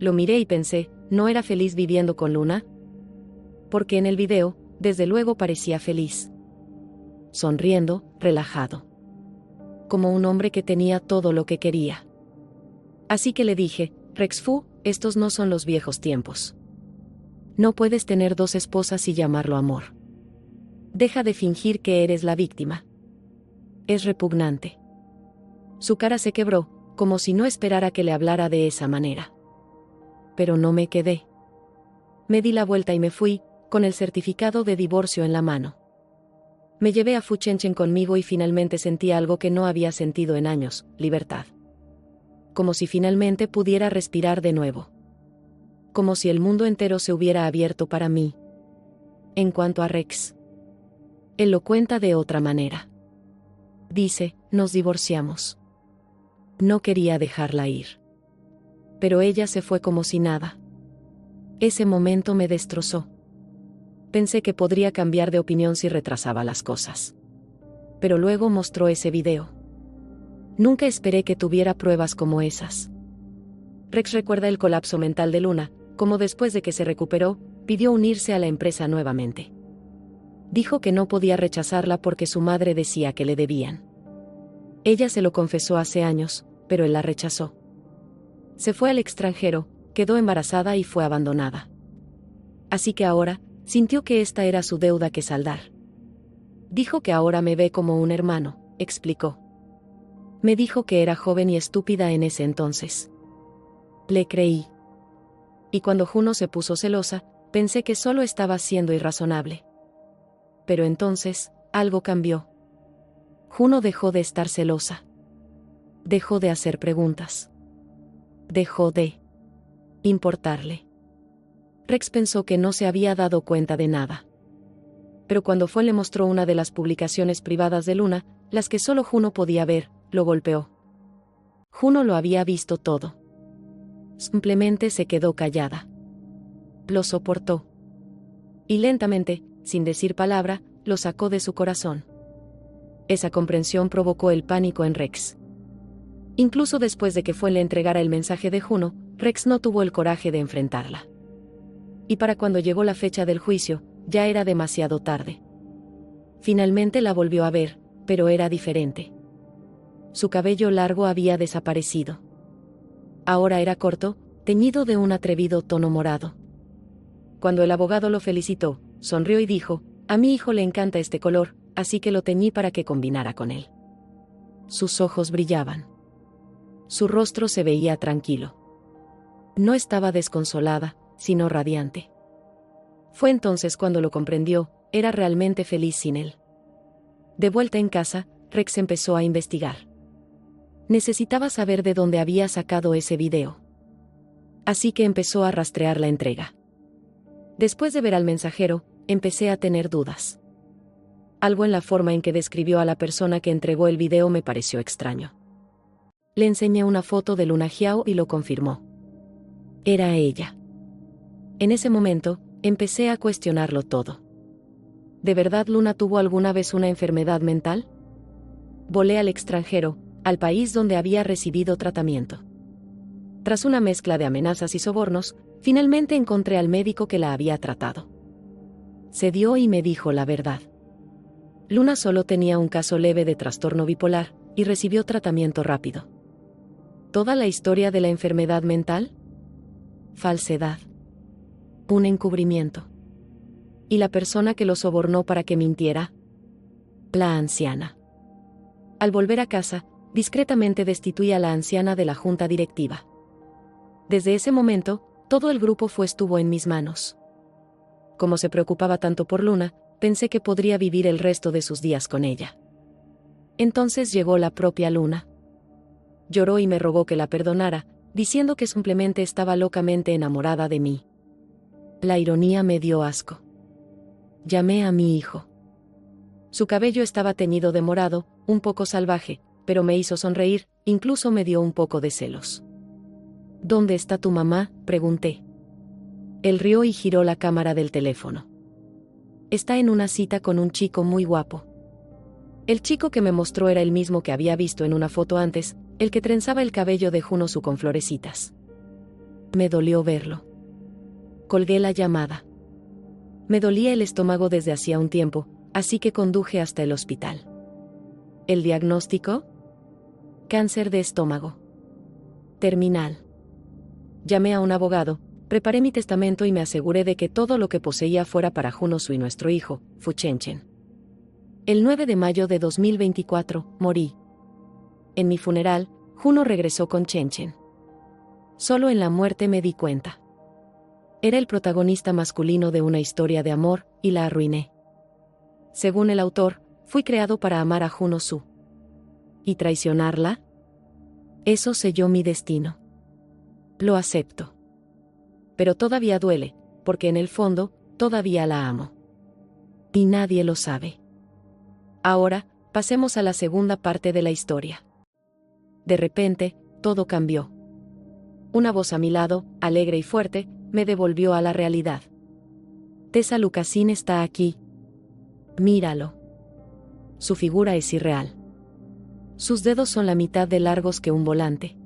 Lo miré y pensé, ¿no era feliz viviendo con Luna? Porque en el video, desde luego parecía feliz. Sonriendo, relajado. Como un hombre que tenía todo lo que quería. Así que le dije, Rex-fu, estos no son los viejos tiempos. No puedes tener 2 esposas y llamarlo amor. Deja de fingir que eres la víctima. Es repugnante. Su cara se quebró, como si no esperara que le hablara de esa manera. Pero no me quedé. Me di la vuelta y me fui, con el certificado de divorcio en la mano. Me llevé a Fu Chenchen conmigo y finalmente sentí algo que no había sentido en años, libertad. Como si finalmente pudiera respirar de nuevo. Como si el mundo entero se hubiera abierto para mí. En cuanto a Rex, él lo cuenta de otra manera. Dice, nos divorciamos. No quería dejarla ir. Pero ella se fue como si nada. Ese momento me destrozó. Pensé que podría cambiar de opinión si retrasaba las cosas. Pero luego mostró ese video. Nunca esperé que tuviera pruebas como esas. Rex recuerda el colapso mental de Luna, como después de que se recuperó, pidió unirse a la empresa nuevamente. Dijo que no podía rechazarla porque su madre decía que le debían. Ella se lo confesó hace años, pero él la rechazó. Se fue al extranjero, quedó embarazada y fue abandonada. Así que ahora, sintió que esta era su deuda que saldar. Dijo que ahora me ve como un hermano, explicó. Me dijo que era joven y estúpida en ese entonces. Le creí. Y cuando Juno se puso celosa, pensé que solo estaba siendo irrazonable. Pero entonces, algo cambió. Juno dejó de estar celosa. Dejó de hacer preguntas. Dejó de importarle. Rex pensó que no se había dado cuenta de nada. Pero cuando fue le mostró una de las publicaciones privadas de Luna, las que solo Juno podía ver, lo golpeó. Juno lo había visto todo. Simplemente se quedó callada. Lo soportó. Y lentamente, sin decir palabra, lo sacó de su corazón. Esa comprensión provocó el pánico en Rex. Incluso después de que fue le entregara el mensaje de Juno, Rex no tuvo el coraje de enfrentarla. Y para cuando llegó la fecha del juicio, ya era demasiado tarde. Finalmente la volvió a ver, pero era diferente. Su cabello largo había desaparecido. Ahora era corto, teñido de un atrevido tono morado. Cuando el abogado lo felicitó, sonrió y dijo, a mi hijo le encanta este color, así que lo teñí para que combinara con él. Sus ojos brillaban. Su rostro se veía tranquilo. No estaba desconsolada, sino radiante. Fue entonces cuando lo comprendió, era realmente feliz sin él. De vuelta en casa, Rex empezó a investigar. Necesitaba saber de dónde había sacado ese video. Así que empezó a rastrear la entrega. Después de ver al mensajero, empecé a tener dudas. Algo en la forma en que describió a la persona que entregó el video me pareció extraño. Le enseñé una foto de Luna Jiao y lo confirmó. Era ella. En ese momento, empecé a cuestionarlo todo. ¿De verdad Luna tuvo alguna vez una enfermedad mental? Volé al extranjero, al país donde había recibido tratamiento. Tras una mezcla de amenazas y sobornos, finalmente encontré al médico que la había tratado. Cedió y me dijo la verdad. Luna solo tenía un caso leve de trastorno bipolar, y recibió tratamiento rápido. ¿Toda la historia de la enfermedad mental? Falsedad. Un encubrimiento. ¿Y la persona que lo sobornó para que mintiera? La anciana. Al volver a casa, discretamente destituí a la anciana de la junta directiva. Desde ese momento, todo el grupo estuvo en mis manos. Como se preocupaba tanto por Luna, pensé que podría vivir el resto de sus días con ella. Entonces llegó la propia Luna. Lloró y me rogó que la perdonara, diciendo que simplemente estaba locamente enamorada de mí. La ironía me dio asco. Llamé a mi hijo. Su cabello estaba teñido de morado, un poco salvaje, pero me hizo sonreír, incluso me dio un poco de celos. ¿Dónde está tu mamá?, pregunté. Él rió y giró la cámara del teléfono. Está en una cita con un chico muy guapo. El chico que me mostró era el mismo que había visto en una foto antes, el que trenzaba el cabello de Junosu con florecitas. Me dolió verlo. Colgué la llamada. Me dolía el estómago desde hacía un tiempo, así que conduje hasta el hospital. ¿El diagnóstico? Cáncer de estómago. Terminal. Llamé a un abogado, preparé mi testamento y me aseguré de que todo lo que poseía fuera para Junosu y nuestro hijo, Fuchenchen. El 9 de mayo de 2024, morí. En mi funeral, Juno regresó con Chenchen. Solo en la muerte me di cuenta. Era el protagonista masculino de una historia de amor, y la arruiné. Según el autor, fui creado para amar a Junosu. ¿Y traicionarla? Eso selló mi destino. Lo acepto. Pero todavía duele, porque en el fondo, todavía la amo. Y nadie lo sabe. Ahora, pasemos a la segunda parte de la historia. De repente, todo cambió. Una voz a mi lado, alegre y fuerte, me devolvió a la realidad. Tessa Lucasin está aquí. Míralo. Su figura es irreal. Sus dedos son la mitad de largos que un volante.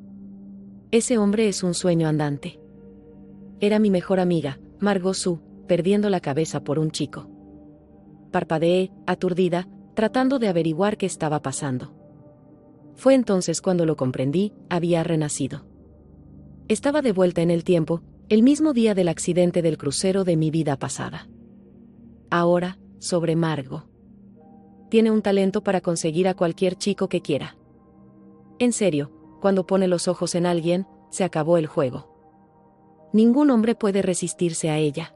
Ese hombre es un sueño andante. Era mi mejor amiga, Margot Su, perdiendo la cabeza por un chico. Parpadeé, aturdida, tratando de averiguar qué estaba pasando. Fue entonces cuando lo comprendí, había renacido. Estaba de vuelta en el tiempo, el mismo día del accidente del crucero de mi vida pasada. Ahora, sobre Margot. Tiene un talento para conseguir a cualquier chico que quiera. En serio, cuando pone los ojos en alguien, se acabó el juego. Ningún hombre puede resistirse a ella.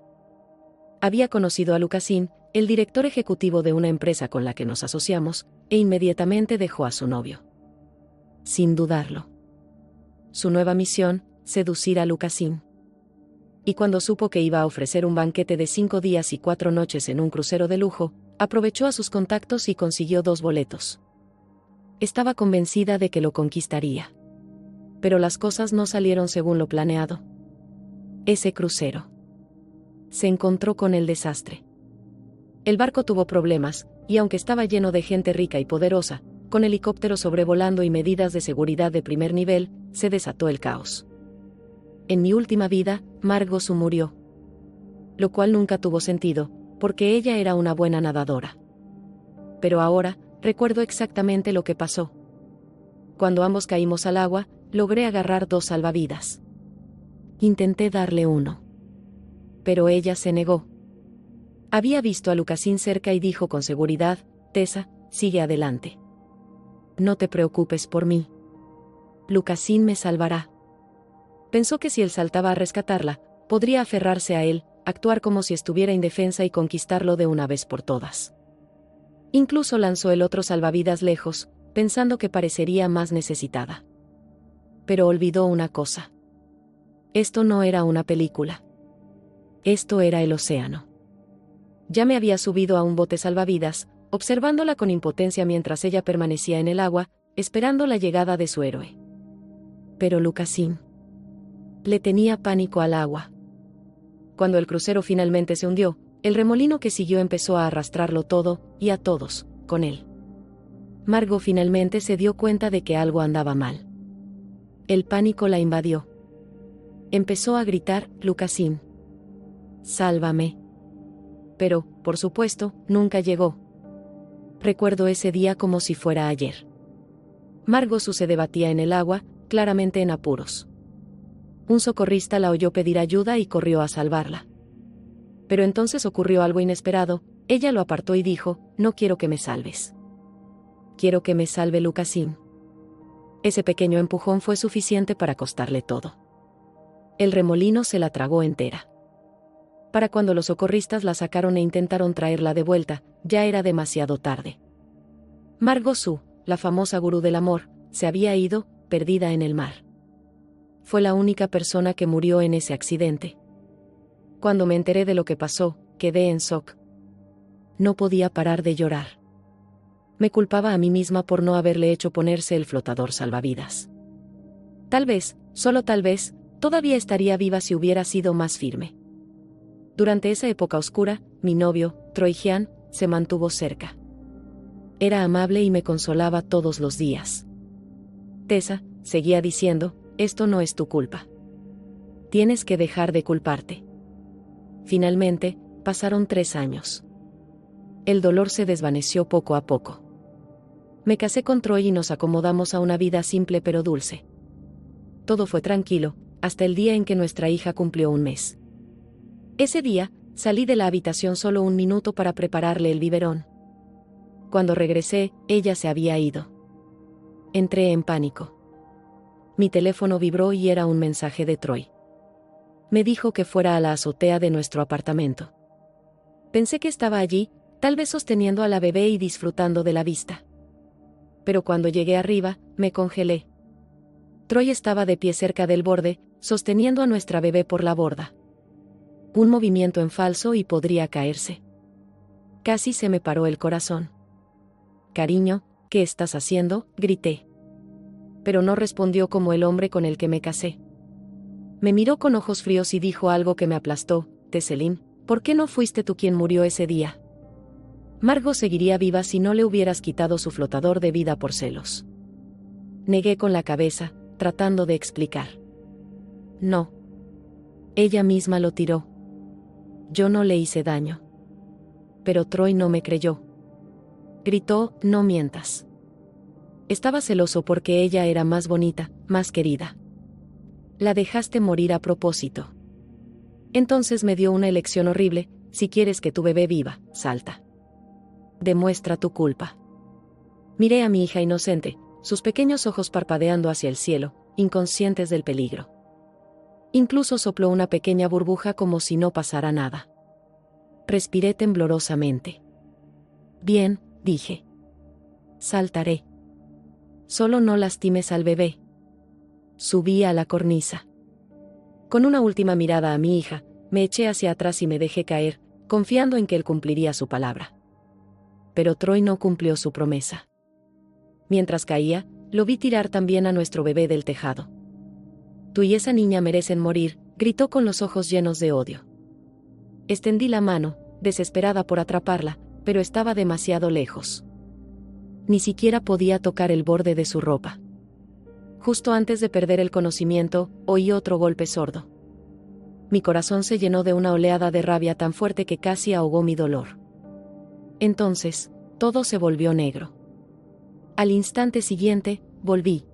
Había conocido a Lucasin, el director ejecutivo de una empresa con la que nos asociamos, e inmediatamente dejó a su novio. Sin dudarlo. Su nueva misión, seducir a Lucasin. Y cuando supo que iba a ofrecer un banquete de 5 días y 4 noches en un crucero de lujo, aprovechó a sus contactos y consiguió 2 boletos. Estaba convencida de que lo conquistaría. Pero las cosas no salieron según lo planeado. Ese crucero se encontró con el desastre. El barco tuvo problemas, y aunque estaba lleno de gente rica y poderosa, con helicópteros sobrevolando y medidas de seguridad de primer nivel, se desató el caos. En mi última vida, Margot Su murió. Lo cual nunca tuvo sentido, porque ella era una buena nadadora. Pero ahora, recuerdo exactamente lo que pasó. Cuando ambos caímos al agua, logré agarrar 2 salvavidas. Intenté darle uno. Pero ella se negó. Había visto a Lucasin cerca y dijo con seguridad: Tessa, sigue adelante. No te preocupes por mí. Lucasin me salvará. Pensó que si él saltaba a rescatarla, podría aferrarse a él, actuar como si estuviera indefensa y conquistarlo de una vez por todas. Incluso lanzó el otro salvavidas lejos, pensando que parecería más necesitada. Pero olvidó una cosa. Esto no era una película. Esto era el océano. Ya me había subido a un bote salvavidas, observándola con impotencia mientras ella permanecía en el agua, esperando la llegada de su héroe. Pero Lucasin le tenía pánico al agua. Cuando el crucero finalmente se hundió, el remolino que siguió empezó a arrastrarlo todo, y a todos, con él. Margot finalmente se dio cuenta de que algo andaba mal. El pánico la invadió. Empezó a gritar: Lucasin, sálvame. Pero, por supuesto, nunca llegó. Recuerdo ese día como si fuera ayer. Margot Su se debatía en el agua, claramente en apuros. Un socorrista la oyó pedir ayuda y corrió a salvarla. Pero entonces ocurrió algo inesperado, ella lo apartó y dijo: no quiero que me salves. Quiero que me salve Lucasin. Ese pequeño empujón fue suficiente para costarle todo. El remolino se la tragó entera. Para cuando los socorristas la sacaron e intentaron traerla de vuelta, ya era demasiado tarde. Margot Su, la famosa gurú del amor, se había ido, perdida en el mar. Fue la única persona que murió en ese accidente. Cuando me enteré de lo que pasó, quedé en shock. No podía parar de llorar. Me culpaba a mí misma por no haberle hecho ponerse el flotador salvavidas. Tal vez, solo tal vez, Todavía estaría viva si hubiera sido más firme. Durante esa época oscura, mi novio, Troy Jean, se mantuvo cerca. Era amable y me consolaba todos los días. Tessa, seguía diciendo, esto no es tu culpa. Tienes que dejar de culparte. Finalmente, pasaron 3 años. El dolor se desvaneció poco a poco. Me casé con Troy y nos acomodamos a una vida simple pero dulce. Todo fue tranquilo, hasta el día en que nuestra hija cumplió 1 mes. Ese día, salí de la habitación solo 1 minuto para prepararle el biberón. Cuando regresé, ella se había ido. Entré en pánico. Mi teléfono vibró y era un mensaje de Troy. Me dijo que fuera a la azotea de nuestro apartamento. Pensé que estaba allí, tal vez sosteniendo a la bebé y disfrutando de la vista. Pero cuando llegué arriba, me congelé. Troy estaba de pie cerca del borde, sosteniendo a nuestra bebé por la borda. Un movimiento en falso y podría caerse. Casi se me paró el corazón. Cariño, ¿qué estás haciendo?, grité. Pero no respondió como el hombre con el que me casé. Me miró con ojos fríos y dijo algo que me aplastó. Tesselín, ¿por qué no fuiste tú quien murió ese día? Margot seguiría viva si no le hubieras quitado su flotador de vida por celos. Negué con la cabeza, tratando de explicar. No. Ella misma lo tiró. Yo no le hice daño. Pero Troy no me creyó. Gritó, no mientas. Estaba celoso porque ella era más bonita, más querida. La dejaste morir a propósito. Entonces me dio una elección horrible: si quieres que tu bebé viva, salta. Demuestra tu culpa. Miré a mi hija inocente, sus pequeños ojos parpadeando hacia el cielo, inconscientes del peligro. Incluso sopló una pequeña burbuja como si no pasara nada. Respiré temblorosamente. Bien, dije. Saltaré. Solo no lastimes al bebé. Subí a la cornisa. Con una última mirada a mi hija, me eché hacia atrás y me dejé caer, confiando en que él cumpliría su palabra. Pero Troy no cumplió su promesa. Mientras caía, lo vi tirar también a nuestro bebé del tejado. Tú y esa niña merecen morir, gritó con los ojos llenos de odio. Extendí la mano, desesperada por atraparla, pero estaba demasiado lejos. Ni siquiera podía tocar el borde de su ropa. Justo antes de perder el conocimiento, oí otro golpe sordo. Mi corazón se llenó de una oleada de rabia tan fuerte que casi ahogó mi dolor. Entonces, todo se volvió negro. Al instante siguiente, volví.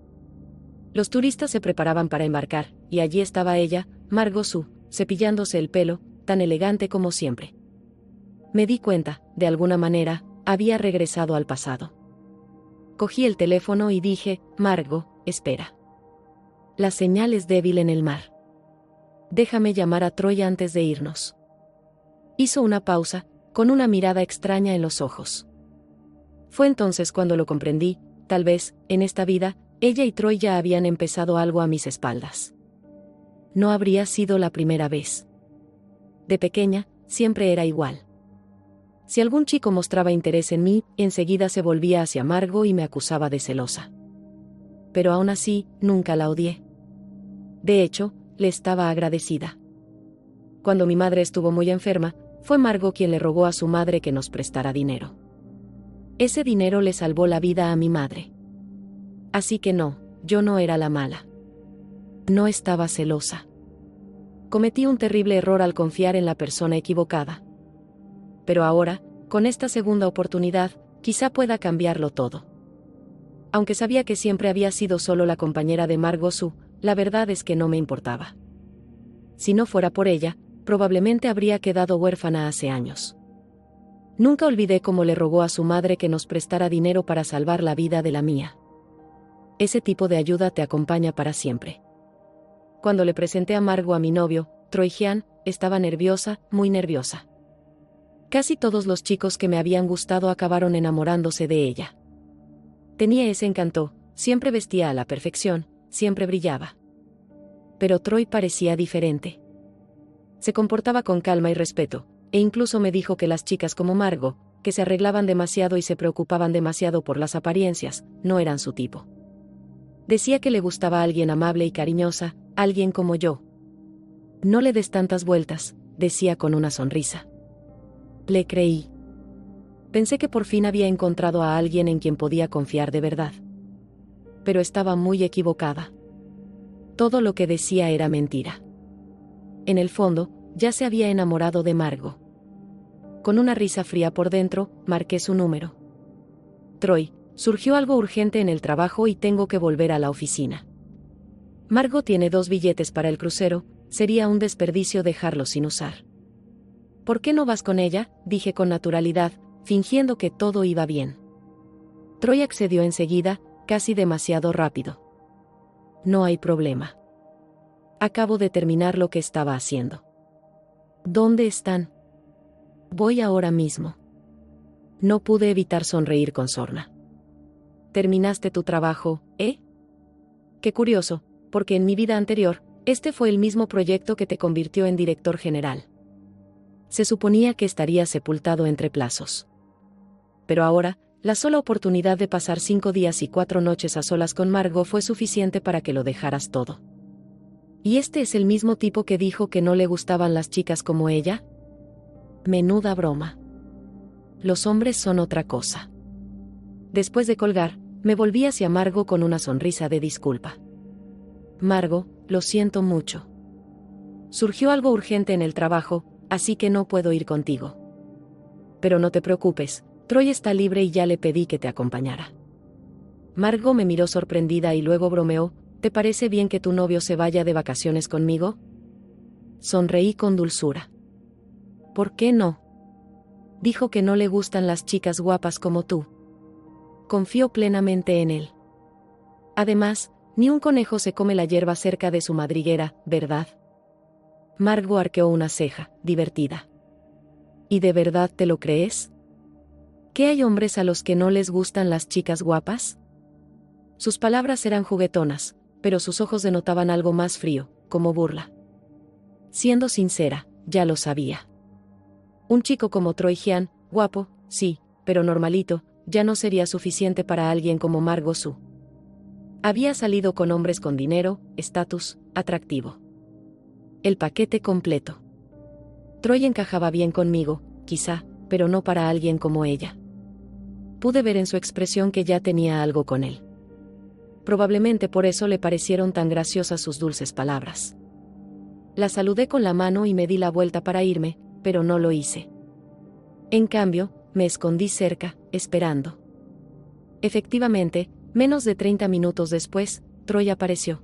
Los turistas se preparaban para embarcar, y allí estaba ella, Margot Sue, cepillándose el pelo, tan elegante como siempre. Me di cuenta, de alguna manera, había regresado al pasado. Cogí el teléfono y dije, Margot, espera. La señal es débil en el mar. Déjame llamar a Troy antes de irnos. Hizo una pausa, con una mirada extraña en los ojos. Fue entonces cuando lo comprendí: tal vez, en esta vida, ella y Troy ya habían empezado algo a mis espaldas. No habría sido la primera vez. De pequeña, siempre era igual. Si algún chico mostraba interés en mí, enseguida se volvía hacia Margot y me acusaba de celosa. Pero aún así, nunca la odié. De hecho, le estaba agradecida. Cuando mi madre estuvo muy enferma, fue Margot quien le rogó a su madre que nos prestara dinero. Ese dinero le salvó la vida a mi madre. Así que no, yo no era la mala. No estaba celosa. Cometí un terrible error al confiar en la persona equivocada. Pero ahora, con esta segunda oportunidad, quizá pueda cambiarlo todo. Aunque sabía que siempre había sido solo la compañera de Margot Sue, la verdad es que no me importaba. Si no fuera por ella, probablemente habría quedado huérfana hace años. Nunca olvidé cómo le rogó a su madre que nos prestara dinero para salvar la vida de la mía. Ese tipo de ayuda te acompaña para siempre. Cuando le presenté a Margot a mi novio, Troy Jean, estaba nerviosa, muy nerviosa. Casi todos los chicos que me habían gustado acabaron enamorándose de ella. Tenía ese encanto, siempre vestía a la perfección, siempre brillaba. Pero Troy parecía diferente. Se comportaba con calma y respeto, e incluso me dijo que las chicas como Margot, que se arreglaban demasiado y se preocupaban demasiado por las apariencias, no eran su tipo. Decía que le gustaba a alguien amable y cariñosa, Alguien como yo. No le des tantas vueltas, decía con una sonrisa. Le creí. Pensé que por fin había encontrado a alguien en quien podía confiar de verdad. Pero estaba muy equivocada. Todo lo que decía era mentira. En el fondo, ya se había enamorado de Margot. Con una risa fría por dentro, marqué su número. Troy, surgió algo urgente en el trabajo y tengo que volver a la oficina. Margot tiene 2 billetes para el crucero, sería un desperdicio dejarlos sin usar. ¿Por qué no vas con ella?, dije con naturalidad, fingiendo que todo iba bien. Troy accedió enseguida, casi demasiado rápido. No hay problema. Acabo de terminar lo que estaba haciendo. ¿Dónde están? Voy ahora mismo. No pude evitar sonreír con sorna. ¿Terminaste tu trabajo, eh? Qué curioso, porque en mi vida anterior, este fue el mismo proyecto que te convirtió en director general. Se suponía que estarías sepultado entre plazos. Pero ahora, la sola oportunidad de pasar 5 días y 4 noches a solas con Margot fue suficiente para que lo dejaras todo. ¿Y este es el mismo tipo que dijo que no le gustaban las chicas como ella? Menuda broma. Los hombres son otra cosa. Después de colgar, me volví hacia Margot con una sonrisa de disculpa. Margot, lo siento mucho. Surgió algo urgente en el trabajo, así que no puedo ir contigo. Pero no te preocupes, Troy está libre y ya le pedí que te acompañara. Margot me miró sorprendida y luego bromeó, ¿te parece bien que tu novio se vaya de vacaciones conmigo? Sonreí con dulzura. ¿Por qué no? Dijo que no le gustan las chicas guapas como tú. Confío plenamente en él. Además, ni un conejo se come la hierba cerca de su madriguera, ¿verdad? Margot arqueó una ceja, divertida. ¿Y de verdad te lo crees? ¿Qué hay hombres a los que no les gustan las chicas guapas? Sus palabras eran juguetonas, pero sus ojos denotaban algo más frío, como burla. Siendo sincera, ya lo sabía. Un chico como Troy Jean, guapo, sí, pero normalito, ya no sería suficiente para alguien como Margot Su. Había salido con hombres con dinero, estatus, atractivo. El paquete completo. Troy encajaba bien conmigo, quizá, pero no para alguien como ella. Pude ver en su expresión que ya tenía algo con él. Probablemente por eso le parecieron tan graciosas sus dulces palabras. La saludé con la mano y me di la vuelta para irme, pero no lo hice. En cambio, me escondí cerca, esperando. Efectivamente, menos de 30 minutos después, Troy apareció.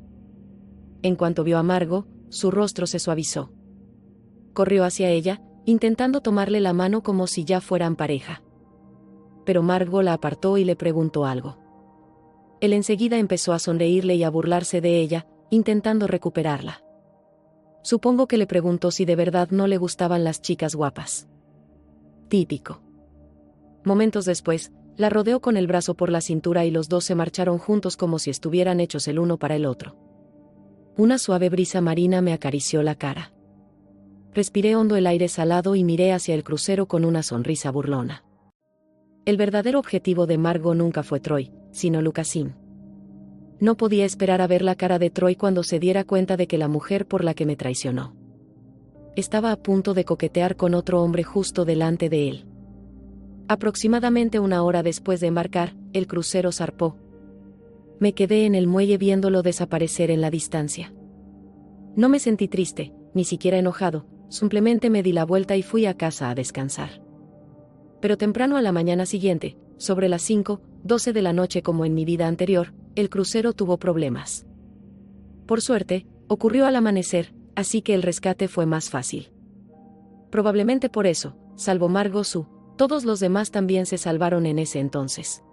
En cuanto vio a Margot, su rostro se suavizó. Corrió hacia ella, intentando tomarle la mano como si ya fueran pareja. Pero Margot la apartó y le preguntó algo. Él enseguida empezó a sonreírle y a burlarse de ella, intentando recuperarla. Supongo que le preguntó si de verdad no le gustaban las chicas guapas. Típico. Momentos después, la rodeó con el brazo por la cintura y los dos se marcharon juntos como si estuvieran hechos el uno para el otro. Una suave brisa marina me acarició la cara. Respiré hondo el aire salado y miré hacia el crucero con una sonrisa burlona. El verdadero objetivo de Margot nunca fue Troy, sino Lucasim. No podía esperar a ver la cara de Troy cuando se diera cuenta de que la mujer por la que me traicionó estaba a punto de coquetear con otro hombre justo delante de él. Aproximadamente 1 hora después de embarcar, el crucero zarpó. Me quedé en el muelle viéndolo desaparecer en la distancia. No me sentí triste, ni siquiera enojado, simplemente me di la vuelta y fui a casa a descansar. Pero temprano a la mañana siguiente, sobre las 5:12 de la noche como en mi vida anterior, el crucero tuvo problemas. Por suerte, ocurrió al amanecer, así que el rescate fue más fácil. Probablemente por eso, salvo Margot Su, todos los demás también se salvaron en ese entonces.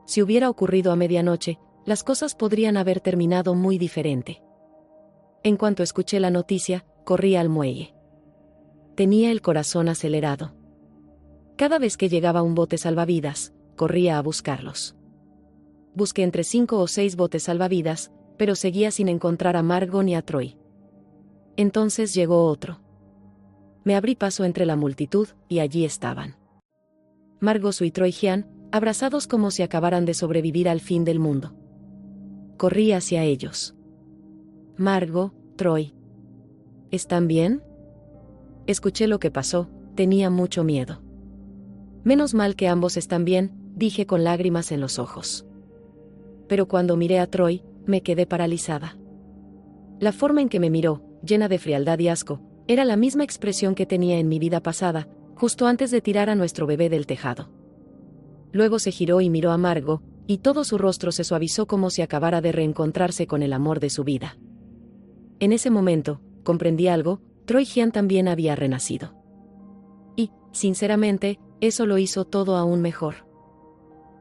Si hubiera ocurrido a medianoche, las cosas podrían haber terminado muy diferente. En cuanto escuché la noticia, corrí al muelle. Tenía el corazón acelerado. Cada vez que llegaba un bote salvavidas, corría a buscarlos. Busqué entre 5 o 6 botes salvavidas, pero seguía sin encontrar a Margot ni a Troy. Entonces llegó otro. Me abrí paso entre la multitud, y allí estaban. Margot Su y Troy Jean, abrazados como si acabaran de sobrevivir al fin del mundo. Corrí hacia ellos. Margo, Troy. ¿Están bien? Escuché lo que pasó, tenía mucho miedo. Menos mal que ambos están bien, dije con lágrimas en los ojos. Pero cuando miré a Troy, me quedé paralizada. La forma en que me miró, llena de frialdad y asco, era la misma expresión que tenía en mi vida pasada, justo antes de tirar a nuestro bebé del tejado. Luego se giró y miró a Margo, y todo su rostro se suavizó como si acabara de reencontrarse con el amor de su vida. En ese momento, comprendí algo, Troy Hian también había renacido. Y, sinceramente, eso lo hizo todo aún mejor.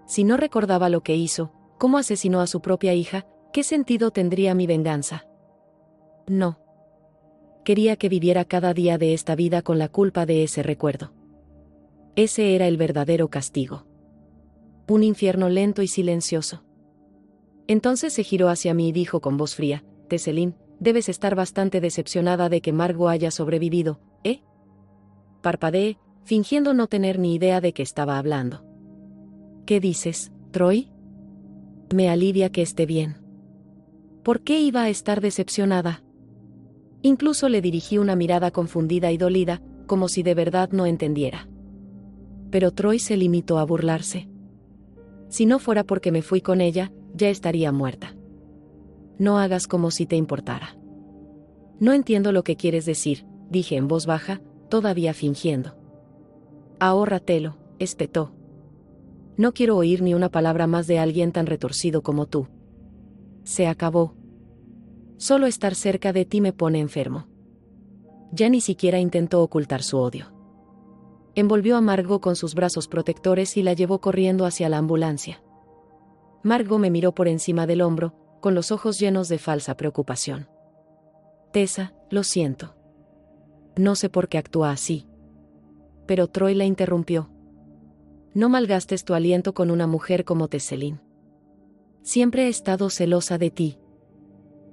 Si no recordaba lo que hizo, cómo asesinó a su propia hija, ¿qué sentido tendría mi venganza? No. Quería que viviera cada día de esta vida con la culpa de ese recuerdo. Ese era el verdadero castigo. Un infierno lento y silencioso. Entonces se giró hacia mí y dijo con voz fría: Tesselín, debes estar bastante decepcionada de que Margo haya sobrevivido, ¿eh? Parpadeé, fingiendo no tener ni idea de qué estaba hablando. ¿Qué dices, Troy? Me alivia que esté bien. ¿Por qué iba a estar decepcionada? Incluso le dirigí una mirada confundida y dolida, como si de verdad no entendiera. Pero Troy se limitó a burlarse. Si no fuera porque me fui con ella, ya estaría muerta. No hagas como si te importara. No entiendo lo que quieres decir, dije en voz baja, todavía fingiendo. Ahórratelo, espetó. No quiero oír ni una palabra más de alguien tan retorcido como tú. Se acabó. Solo estar cerca de ti me pone enfermo. Ya ni siquiera intentó ocultar su odio. Envolvió a Margo con sus brazos protectores y la llevó corriendo hacia la ambulancia. Margo me miró por encima del hombro, con los ojos llenos de falsa preocupación. Tessa, lo siento. No sé por qué actúa así. Pero Troy la interrumpió. No malgastes tu aliento con una mujer como Tesselín. Siempre he estado celosa de ti.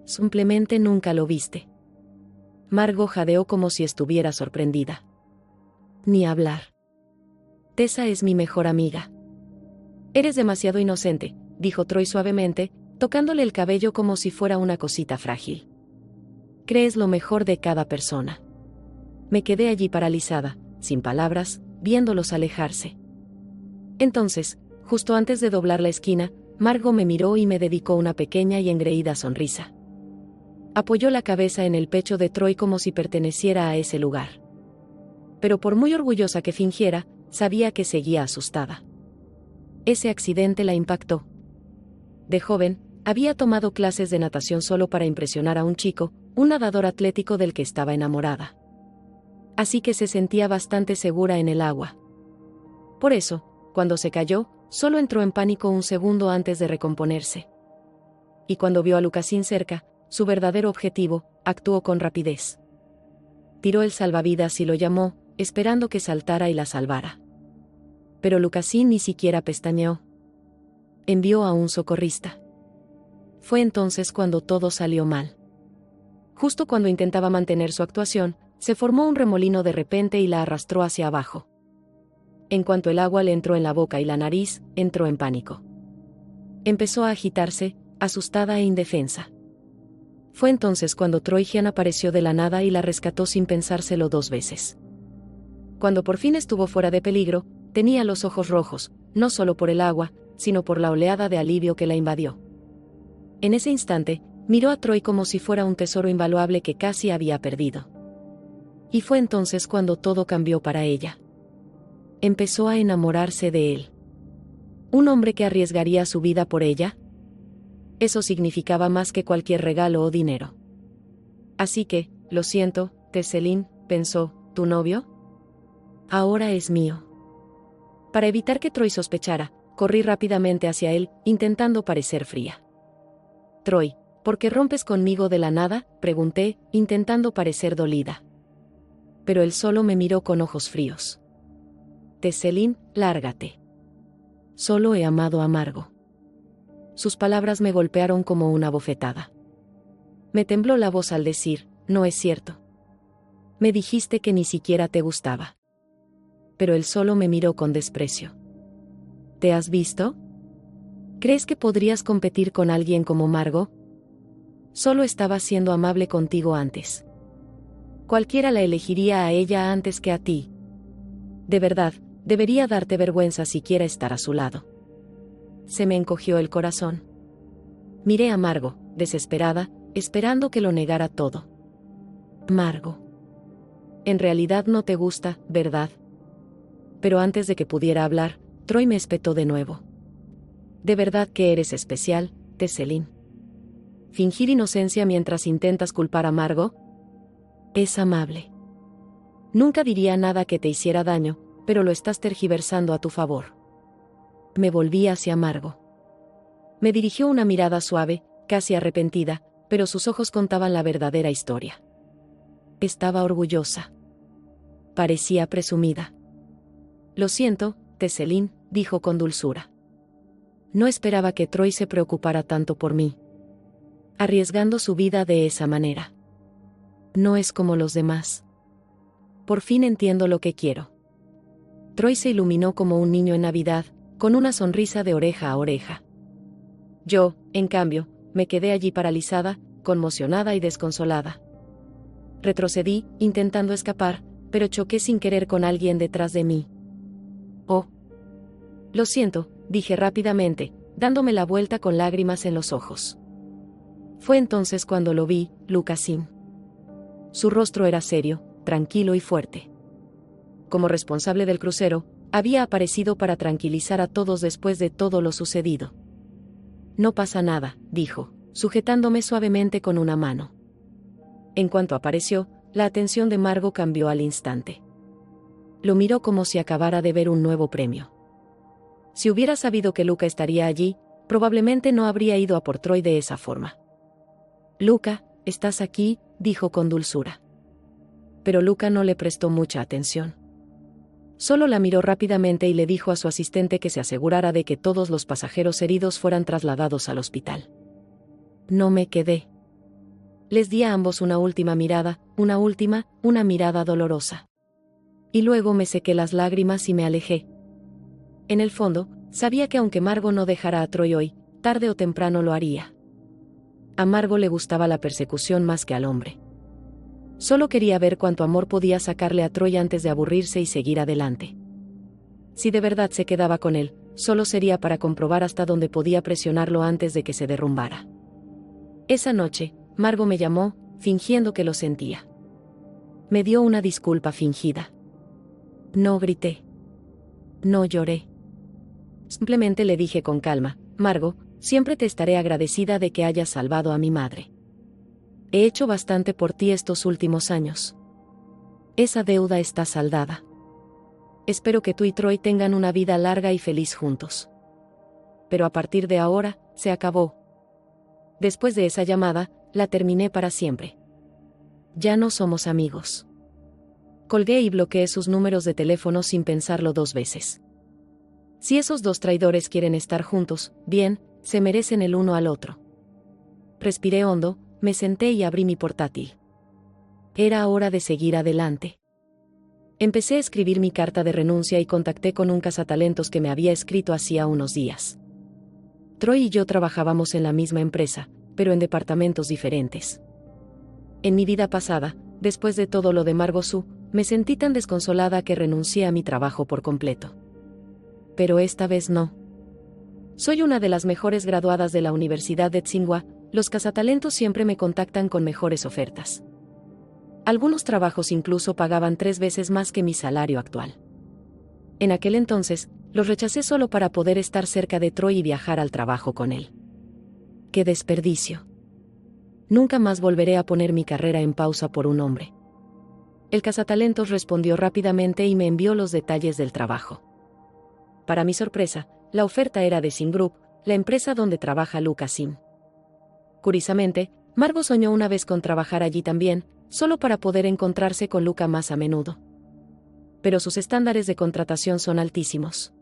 Simplemente nunca lo viste. Margo jadeó como si estuviera sorprendida. Ni hablar. Tessa es mi mejor amiga. Eres demasiado inocente, dijo Troy suavemente, tocándole el cabello como si fuera una cosita frágil. Crees lo mejor de cada persona. Me quedé allí paralizada, sin palabras, viéndolos alejarse. Entonces, justo antes de doblar la esquina, Margo me miró y me dedicó una pequeña y engreída sonrisa. Apoyó la cabeza en el pecho de Troy como si perteneciera a ese lugar. Pero por muy orgullosa que fingiera, sabía que seguía asustada. Ese accidente la impactó. De joven, había tomado clases de natación solo para impresionar a un chico, un nadador atlético del que estaba enamorada. Así que se sentía bastante segura en el agua. Por eso, cuando se cayó, solo entró en pánico un segundo antes de recomponerse. Y cuando vio a Lucasín cerca, su verdadero objetivo, actuó con rapidez. Tiró el salvavidas y lo llamó, esperando que saltara y la salvara. Pero Lucasín ni siquiera pestañeó. Envió a un socorrista. Fue entonces cuando todo salió mal. Justo cuando intentaba mantener su actuación, se formó un remolino de repente y la arrastró hacia abajo. En cuanto el agua le entró en la boca y la nariz, entró en pánico. Empezó a agitarse, asustada e indefensa. Fue entonces cuando Troy Hian apareció de la nada y la rescató sin pensárselo 2 veces. Cuando por fin estuvo fuera de peligro, tenía los ojos rojos, no solo por el agua, sino por la oleada de alivio que la invadió. En ese instante, miró a Troy como si fuera un tesoro invaluable que casi había perdido. Y fue entonces cuando todo cambió para ella. Empezó a enamorarse de él. ¿Un hombre que arriesgaría su vida por ella? Eso significaba más que cualquier regalo o dinero. Así que, lo siento, Tesselín, pensó, ¿tu novio? Ahora es mío. Para evitar que Troy sospechara, corrí rápidamente hacia él, intentando parecer fría. Troy, ¿por qué rompes conmigo de la nada?, pregunté, intentando parecer dolida. Pero él solo me miró con ojos fríos. Tesselín, lárgate. Solo he amado a Margo. Sus palabras me golpearon como una bofetada. Me tembló la voz al decir, no es cierto. Me dijiste que ni siquiera te gustaba. Pero él solo me miró con desprecio. ¿Te has visto? ¿Crees que podrías competir con alguien como Margo? solo estaba siendo amable contigo antes. Cualquiera la elegiría a ella antes que a ti. De verdad, debería darte vergüenza siquiera estar a su lado. Se me encogió el corazón. Miré a Margo, desesperada, esperando que lo negara todo. Margo. En realidad no te gusta, ¿verdad? Pero antes de que pudiera hablar, Troy me espetó de nuevo. De verdad que eres especial, Tesselín. ¿Fingir inocencia mientras intentas culpar a Margo? Es amable. Nunca diría nada que te hiciera daño, pero lo estás tergiversando a tu favor. Me volví hacia Margo. Me dirigió una mirada suave, casi arrepentida, pero sus ojos contaban la verdadera historia. Estaba orgullosa. Parecía presumida. Lo siento, Tesselín, dijo con dulzura. No esperaba que Troy se preocupara tanto por mí. Arriesgando su vida de esa manera. No es como los demás. Por fin entiendo lo que quiero. Troy se iluminó como un niño en Navidad, con una sonrisa de oreja a oreja. Yo, en cambio, me quedé allí paralizada, conmocionada y desconsolada. Retrocedí, intentando escapar, pero choqué sin querer con alguien detrás de mí. Oh. Lo siento, dije rápidamente, dándome la vuelta con lágrimas en los ojos. Fue entonces cuando lo vi, Lucasin. Su rostro era serio, tranquilo y fuerte. Como responsable del crucero, había aparecido para tranquilizar a todos después de todo lo sucedido. No pasa nada, dijo, sujetándome suavemente con una mano. En cuanto apareció, la atención de Margo cambió al instante. Lo miró como si acabara de ver un nuevo premio. Si hubiera sabido que Luca estaría allí, probablemente no habría ido a por Troy de esa forma. Luca, ¿estás aquí?, dijo con dulzura. Pero Luca no le prestó mucha atención. Solo la miró rápidamente y le dijo a su asistente que se asegurara de que todos los pasajeros heridos fueran trasladados al hospital. No me quedé. Les di a ambos una última mirada, una mirada dolorosa. Y luego me sequé las lágrimas y me alejé. En el fondo, sabía que aunque Margo no dejara a Troy hoy, tarde o temprano lo haría. A Margo le gustaba la persecución más que al hombre. Solo quería ver cuánto amor podía sacarle a Troy antes de aburrirse y seguir adelante. Si de verdad se quedaba con él, solo sería para comprobar hasta dónde podía presionarlo antes de que se derrumbara. Esa noche, Margo me llamó, fingiendo que lo sentía. Me dio una disculpa fingida. No grité. No lloré. Simplemente le dije con calma, Margo, siempre te estaré agradecida de que hayas salvado a mi madre. He hecho bastante por ti estos últimos años. Esa deuda está saldada. Espero que tú y Troy tengan una vida larga y feliz juntos. Pero a partir de ahora, se acabó. Después de esa llamada, la terminé para siempre. Ya no somos amigos. Colgué y bloqueé sus números de teléfono sin pensarlo 2 veces. Si esos 2 traidores quieren estar juntos, bien, se merecen el uno al otro. Respiré hondo, me senté y abrí mi portátil. Era hora de seguir adelante. Empecé a escribir mi carta de renuncia y contacté con un cazatalentos que me había escrito hacía unos días. Troy y yo trabajábamos en la misma empresa, pero en departamentos diferentes. En mi vida pasada, después de todo lo de Margo Su, me sentí tan desconsolada que renuncié a mi trabajo por completo. Pero esta vez no. Soy una de las mejores graduadas de la Universidad de Tsinghua, los cazatalentos siempre me contactan con mejores ofertas. Algunos trabajos incluso pagaban 3 veces más que mi salario actual. En aquel entonces, los rechacé solo para poder estar cerca de Troy y viajar al trabajo con él. ¡Qué desperdicio! Nunca más volveré a poner mi carrera en pausa por un hombre. El cazatalentos respondió rápidamente y me envió los detalles del trabajo. Para mi sorpresa, la oferta era de Sim Group, la empresa donde trabaja Lucasin. Curiosamente, Margo soñó una vez con trabajar allí también, solo para poder encontrarse con Luca más a menudo. Pero sus estándares de contratación son altísimos.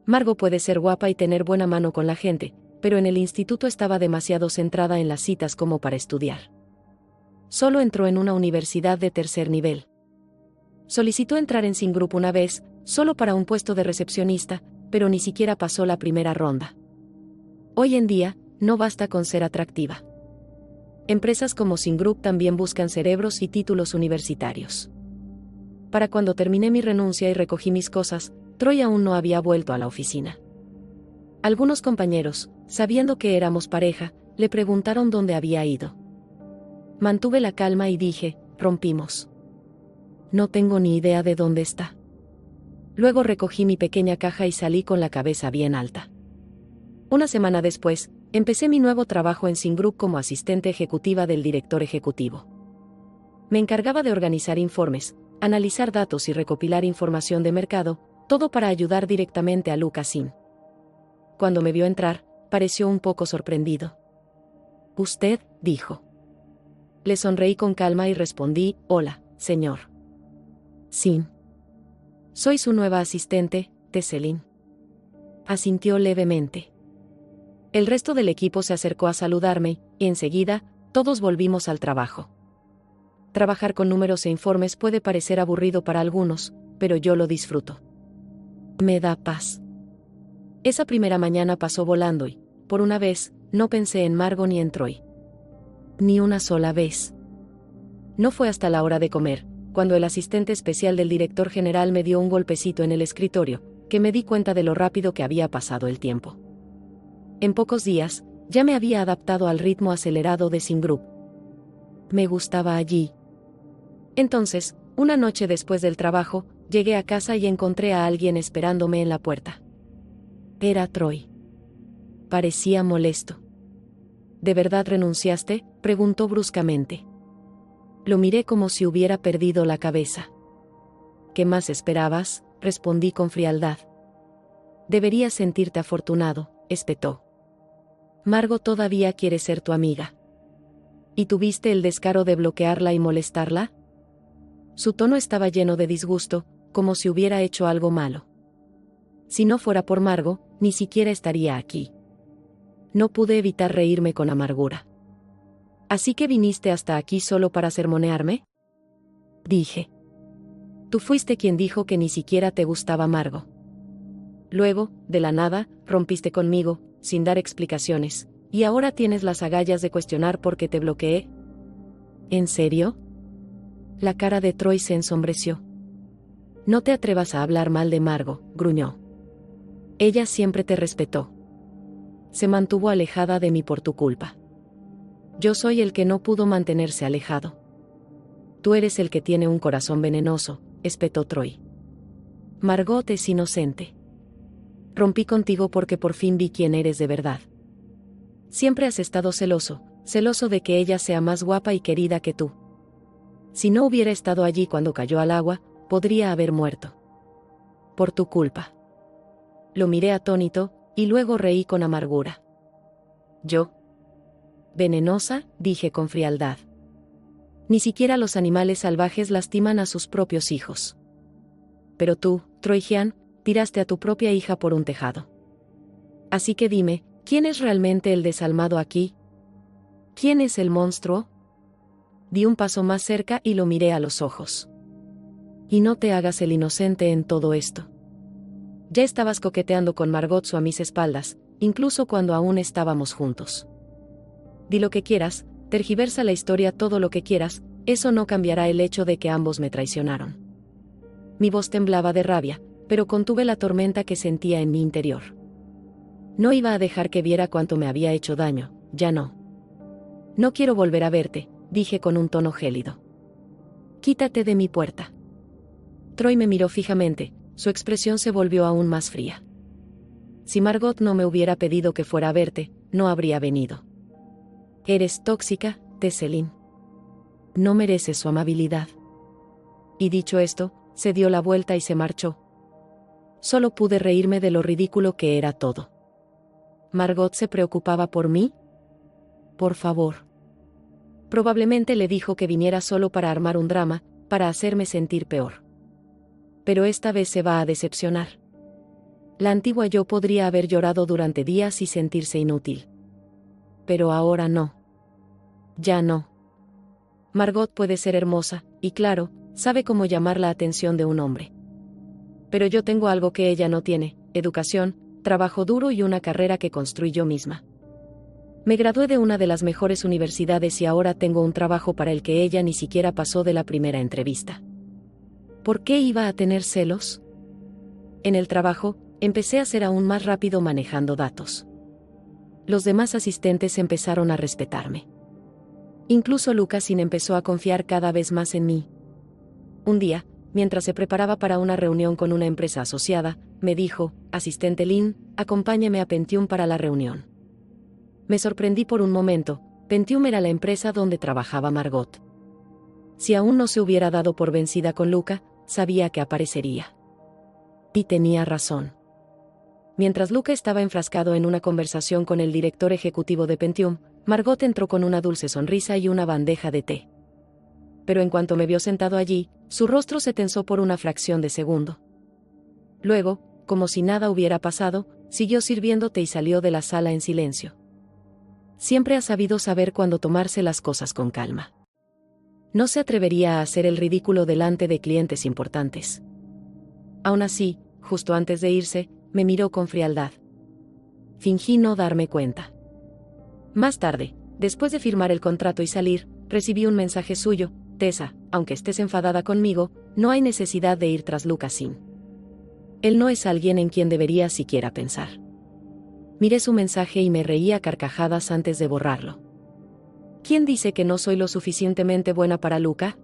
Margo puede ser guapa y tener buena mano con la gente, pero en el instituto estaba demasiado centrada en las citas como para estudiar. Solo entró en una universidad de 3er nivel. Solicitó entrar en Sim Group una vez, solo para un puesto de recepcionista, pero ni siquiera pasó la primera ronda. Hoy en día, no basta con ser atractiva. Empresas como Sin Group también buscan cerebros y títulos universitarios. Para cuando terminé mi renuncia y recogí mis cosas, Troy aún no había vuelto a la oficina. Algunos compañeros, sabiendo que éramos pareja, le preguntaron dónde había ido. Mantuve la calma y dije, rompimos. No tengo ni idea de dónde está. Luego recogí mi pequeña caja y salí con la cabeza bien alta. Una semana después, empecé mi nuevo trabajo en Sin Group como asistente ejecutiva del director ejecutivo. Me encargaba de organizar informes, analizar datos y recopilar información de mercado, todo para ayudar directamente a Luca Sin. Cuando me vio entrar, pareció un poco sorprendido. «¿Usted?», dijo. Le sonreí con calma y respondí, «Hola, señor Sin. Soy su nueva asistente, Tesselin». Asintió levemente. El resto del equipo se acercó a saludarme, y enseguida, todos volvimos al trabajo. Trabajar con números e informes puede parecer aburrido para algunos, pero yo lo disfruto. Me da paz. Esa primera mañana pasó volando y, por una vez, no pensé en Margo ni en Troy. Ni una sola vez. No fue hasta la hora de comer, cuando el asistente especial del director general me dio un golpecito en el escritorio, que me di cuenta de lo rápido que había pasado el tiempo. En pocos días, ya me había adaptado al ritmo acelerado de Sin Group. Me gustaba allí. Entonces, una noche después del trabajo, llegué a casa y encontré a alguien esperándome en la puerta. Era Troy. Parecía molesto. ¿De verdad renunciaste?, preguntó bruscamente. Lo miré como si hubiera perdido la cabeza. ¿Qué más esperabas?, respondí con frialdad. Deberías sentirte afortunado, espetó. Margo todavía quiere ser tu amiga. ¿Y tuviste el descaro de bloquearla y molestarla? Su tono estaba lleno de disgusto, como si hubiera hecho algo malo. Si no fuera por Margo, ni siquiera estaría aquí. No pude evitar reírme con amargura. ¿Así que viniste hasta aquí solo para sermonearme?, dije. Tú fuiste quien dijo que ni siquiera te gustaba Margo. Luego, de la nada, rompiste conmigo, sin dar explicaciones, y ahora tienes las agallas de cuestionar por qué te bloqueé. ¿En serio? La cara de Troy se ensombreció. No te atrevas a hablar mal de Margo, gruñó. Ella siempre te respetó. Se mantuvo alejada de mí por tu culpa. Yo soy el que no pudo mantenerse alejado. Tú eres el que tiene un corazón venenoso, espetó Troy. Margot es inocente. Rompí contigo porque por fin vi quién eres de verdad. Siempre has estado celoso de que ella sea más guapa y querida que tú. Si no hubiera estado allí cuando cayó al agua, podría haber muerto. Por tu culpa. Lo miré atónito, y luego reí con amargura. ¿Yo? Venenosa, dije con frialdad. Ni siquiera los animales salvajes lastiman a sus propios hijos. Pero tú, Troy Jean, tiraste a tu propia hija por un tejado. Así que dime, ¿quién es realmente el desalmado aquí? ¿Quién es el monstruo? Di un paso más cerca y lo miré a los ojos. Y no te hagas el inocente en todo esto. Ya estabas coqueteando con Margot a mis espaldas, incluso cuando aún estábamos juntos. Di lo que quieras, tergiversa la historia todo lo que quieras, eso no cambiará el hecho de que ambos me traicionaron. Mi voz temblaba de rabia, pero contuve la tormenta que sentía en mi interior. No iba a dejar que viera cuánto me había hecho daño, ya no. No quiero volver a verte, dije con un tono gélido. Quítate de mi puerta. Troy me miró fijamente, su expresión se volvió aún más fría. Si Margot no me hubiera pedido que fuera a verte, no habría venido. Eres tóxica, Tesselin. No mereces su amabilidad. Y dicho esto, se dio la vuelta y se marchó. Solo pude reírme de lo ridículo que era todo. ¿Margot se preocupaba por mí? Por favor. Probablemente le dijo que viniera solo para armar un drama, para hacerme sentir peor. Pero esta vez se va a decepcionar. La antigua yo podría haber llorado durante días y sentirse inútil. Pero ahora no. Ya no. Margot puede ser hermosa, y claro, sabe cómo llamar la atención de un hombre. Pero yo tengo algo que ella no tiene: educación, trabajo duro y una carrera que construí yo misma. Me gradué de una de las mejores universidades y ahora tengo un trabajo para el que ella ni siquiera pasó de la primera entrevista. ¿Por qué iba a tener celos? En el trabajo, empecé a ser aún más rápido manejando datos. Los demás asistentes empezaron a respetarme. Incluso Lucasin empezó a confiar cada vez más en mí. Un día, mientras se preparaba para una reunión con una empresa asociada, me dijo: asistente Lynn, acompáñeme a Pentium para la reunión. Me sorprendí por un momento. Pentium era la empresa donde trabajaba Margot. Si aún no se hubiera dado por vencida con Luca, sabía que aparecería. Y tenía razón. Mientras Luca estaba enfrascado en una conversación con el director ejecutivo de Pentium, Margot entró con una dulce sonrisa y una bandeja de té. Pero en cuanto me vio sentado allí, su rostro se tensó por una fracción de segundo. Luego, como si nada hubiera pasado, siguió sirviendo té y salió de la sala en silencio. Siempre ha sabido saber cuándo tomarse las cosas con calma. No se atrevería a hacer el ridículo delante de clientes importantes. Aún así, justo antes de irse, me miró con frialdad. Fingí no darme cuenta. Más tarde, después de firmar el contrato y salir, recibí un mensaje suyo: Tessa, aunque estés enfadada conmigo, no hay necesidad de ir tras Lucasin. Él no es alguien en quien deberías siquiera pensar. Miré su mensaje y me reí a carcajadas antes de borrarlo. ¿Quién dice que no soy lo suficientemente buena para Luca?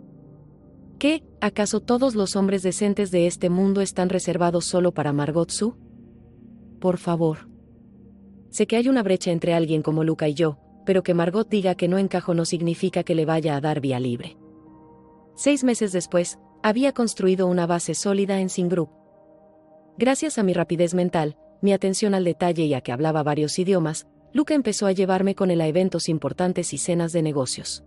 ¿Qué, acaso todos los hombres decentes de este mundo están reservados solo para Margot Sue? Por favor. Sé que hay una brecha entre alguien como Luca y yo, pero que Margot diga que no encajo no significa que le vaya a dar vía libre. 6 meses después, había construido una base sólida en Singh Group. Gracias a mi rapidez mental, mi atención al detalle y a que hablaba varios idiomas, Luca empezó a llevarme con él a eventos importantes y cenas de negocios.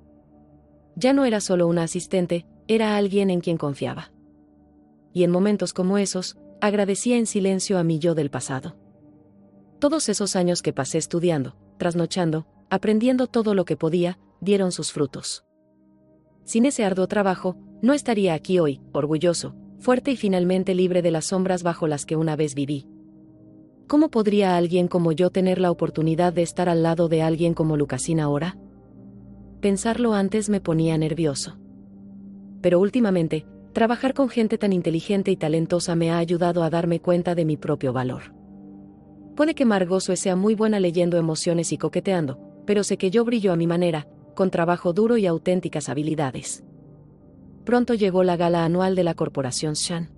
Ya no era solo una asistente, era alguien en quien confiaba. Y en momentos como esos, agradecía en silencio a mi yo del pasado. Todos esos años que pasé estudiando, trasnochando, aprendiendo todo lo que podía, dieron sus frutos. Sin ese arduo trabajo, no estaría aquí hoy, orgulloso, fuerte y finalmente libre de las sombras bajo las que una vez viví. ¿Cómo podría alguien como yo tener la oportunidad de estar al lado de alguien como Lucasin ahora? Pensarlo antes me ponía nervioso. Pero últimamente, trabajar con gente tan inteligente y talentosa me ha ayudado a darme cuenta de mi propio valor. Puede que Margot Sue sea muy buena leyendo emociones y coqueteando, pero sé que yo brillo a mi manera, con trabajo duro y auténticas habilidades. Pronto llegó la gala anual de la corporación Shan.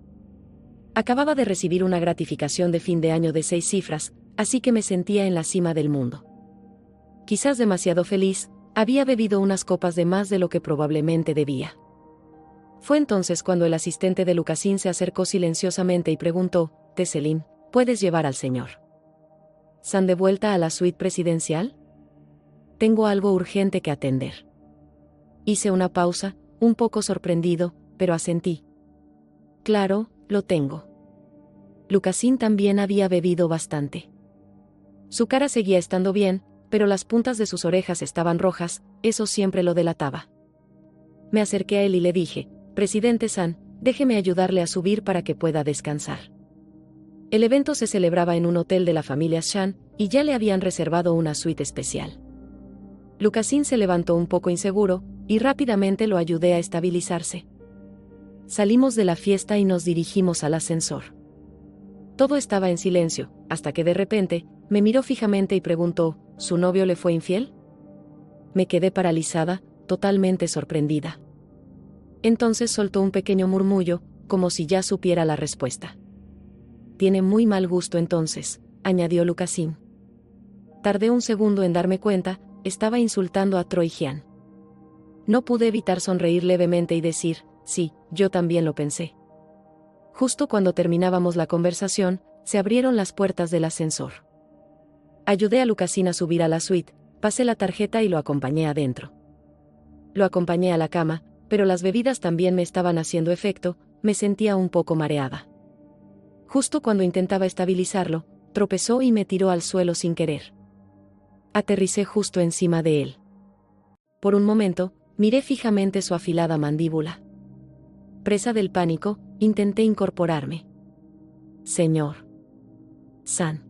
Acababa de recibir una gratificación de fin de año de 6 cifras, así que me sentía en la cima del mundo. Quizás demasiado feliz, había bebido unas copas de más de lo que probablemente debía. Fue entonces cuando el asistente de Lucasin se acercó silenciosamente y preguntó: Tesselín, ¿puedes llevar al señor San de vuelta a la suite presidencial? Tengo algo urgente que atender. Hice una pausa, un poco sorprendido, pero asentí. Claro, lo tengo. Lucasin también había bebido bastante. Su cara seguía estando bien, pero las puntas de sus orejas estaban rojas, eso siempre lo delataba. Me acerqué a él y le dije: Presidente San, déjeme ayudarle a subir para que pueda descansar. El evento se celebraba en un hotel de la familia Shan, y ya le habían reservado una suite especial. Lucasin se levantó un poco inseguro, y rápidamente lo ayudé a estabilizarse. Salimos de la fiesta y nos dirigimos al ascensor. Todo estaba en silencio, hasta que de repente, me miró fijamente y preguntó: ¿Su novio le fue infiel? Me quedé paralizada, totalmente sorprendida. Entonces soltó un pequeño murmullo, como si ya supiera la respuesta. Tiene muy mal gusto entonces, añadió Lucasin. Tardé un segundo en darme cuenta, estaba insultando a Troy Jian. No pude evitar sonreír levemente y decir: sí, yo también lo pensé. Justo cuando terminábamos la conversación, se abrieron las puertas del ascensor. Ayudé a Lucasin a subir a la suite, pasé la tarjeta y lo acompañé adentro. Lo acompañé a la cama, pero las bebidas también me estaban haciendo efecto, me sentía un poco mareada. Justo cuando intentaba estabilizarlo, tropezó y me tiró al suelo sin querer. Aterricé justo encima de él. Por un momento, miré fijamente su afilada mandíbula. Presa del pánico, intenté incorporarme. Señor San.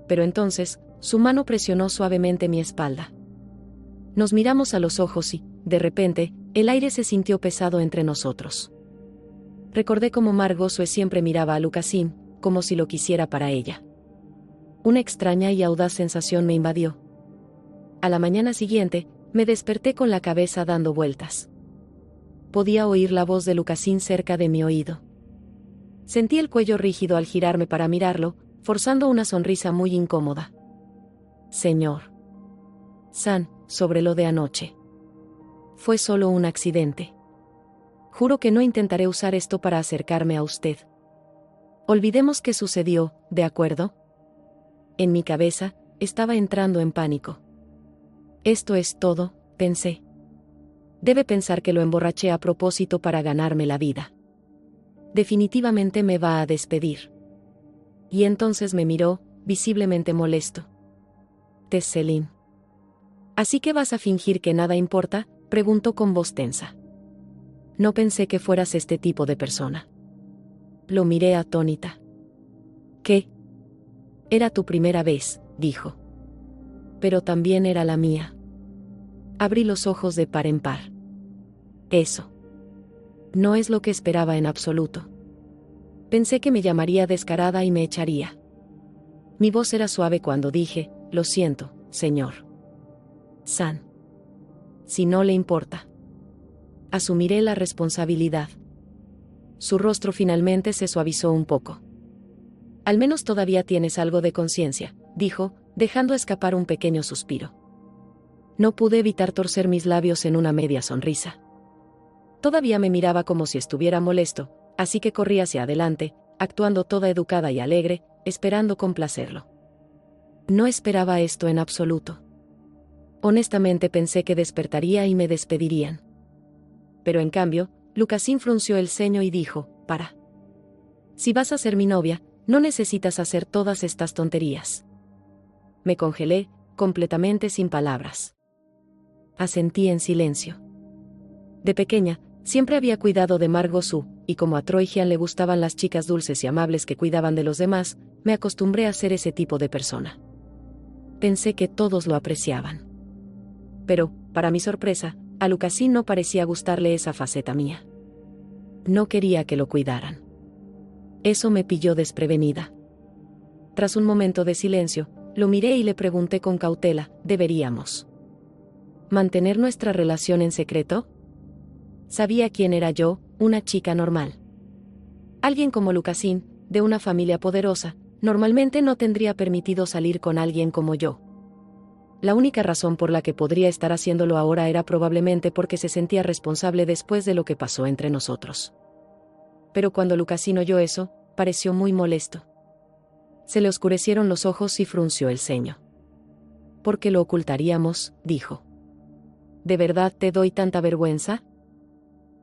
Pero entonces, Su mano presionó suavemente mi espalda. Nos miramos a los ojos y, de repente, el aire se sintió pesado entre nosotros. Recordé cómo Margot Sue siempre miraba a Lucasin, como si lo quisiera para ella. Una extraña y audaz sensación me invadió. A la mañana siguiente, me desperté con la cabeza dando vueltas. Podía oír la voz de Lucasin cerca de mi oído. Sentí el cuello rígido al girarme para mirarlo, forzando una sonrisa muy incómoda. Señor San, sobre lo de anoche. Fue solo un accidente. Juro que no intentaré usar esto para acercarme a usted. Olvidemos qué sucedió, ¿de acuerdo? En mi cabeza, estaba entrando en pánico. Esto es todo, pensé. Debe pensar que lo emborraché a propósito para ganarme la vida. Definitivamente me va a despedir. Y entonces me miró, visiblemente molesto. Tesselin. ¿Así que vas a fingir que nada importa?, preguntó con voz tensa. No pensé que fueras este tipo de persona. Lo miré atónita. ¿Qué? Era tu primera vez, dijo. Pero también era la mía. Abrí los ojos de par en par. Eso no es lo que esperaba en absoluto. Pensé que me llamaría descarada y me echaría. Mi voz era suave cuando dije, lo siento, señor San. Si no le importa, asumiré la responsabilidad. Su rostro finalmente se suavizó un poco. Al menos todavía tienes algo de conciencia, dijo, dejando escapar un pequeño suspiro. No pude evitar torcer mis labios en una media sonrisa. Todavía me miraba como si estuviera molesto, así que corrí hacia adelante, actuando toda educada y alegre, esperando complacerlo. No esperaba esto en absoluto. Honestamente pensé que despertaría y me despedirían. Pero en cambio, Lucasin frunció el ceño y dijo, para. Si vas a ser mi novia, no necesitas hacer todas estas tonterías. Me congelé, completamente sin palabras. Asentí en silencio. De pequeña, siempre había cuidado de Margot Sue, y como a Troy Jean le gustaban las chicas dulces y amables que cuidaban de los demás, me acostumbré a ser ese tipo de persona. Pensé que todos lo apreciaban. Pero, para mi sorpresa, a Lucasin no parecía gustarle esa faceta mía. No quería que lo cuidaran. Eso me pilló desprevenida. Tras un momento de silencio, lo miré y le pregunté con cautela, ¿deberíamos mantener nuestra relación en secreto? Sabía quién era yo, una chica normal. Alguien como Lucasin, de una familia poderosa, normalmente no tendría permitido salir con alguien como yo. La única razón por la que podría estar haciéndolo ahora era probablemente porque se sentía responsable después de lo que pasó entre nosotros. Pero cuando Lucasin oyó eso, pareció muy molesto. Se le oscurecieron los ojos y frunció el ceño. ¿Por qué lo ocultaríamos?, dijo. ¿De verdad te doy tanta vergüenza?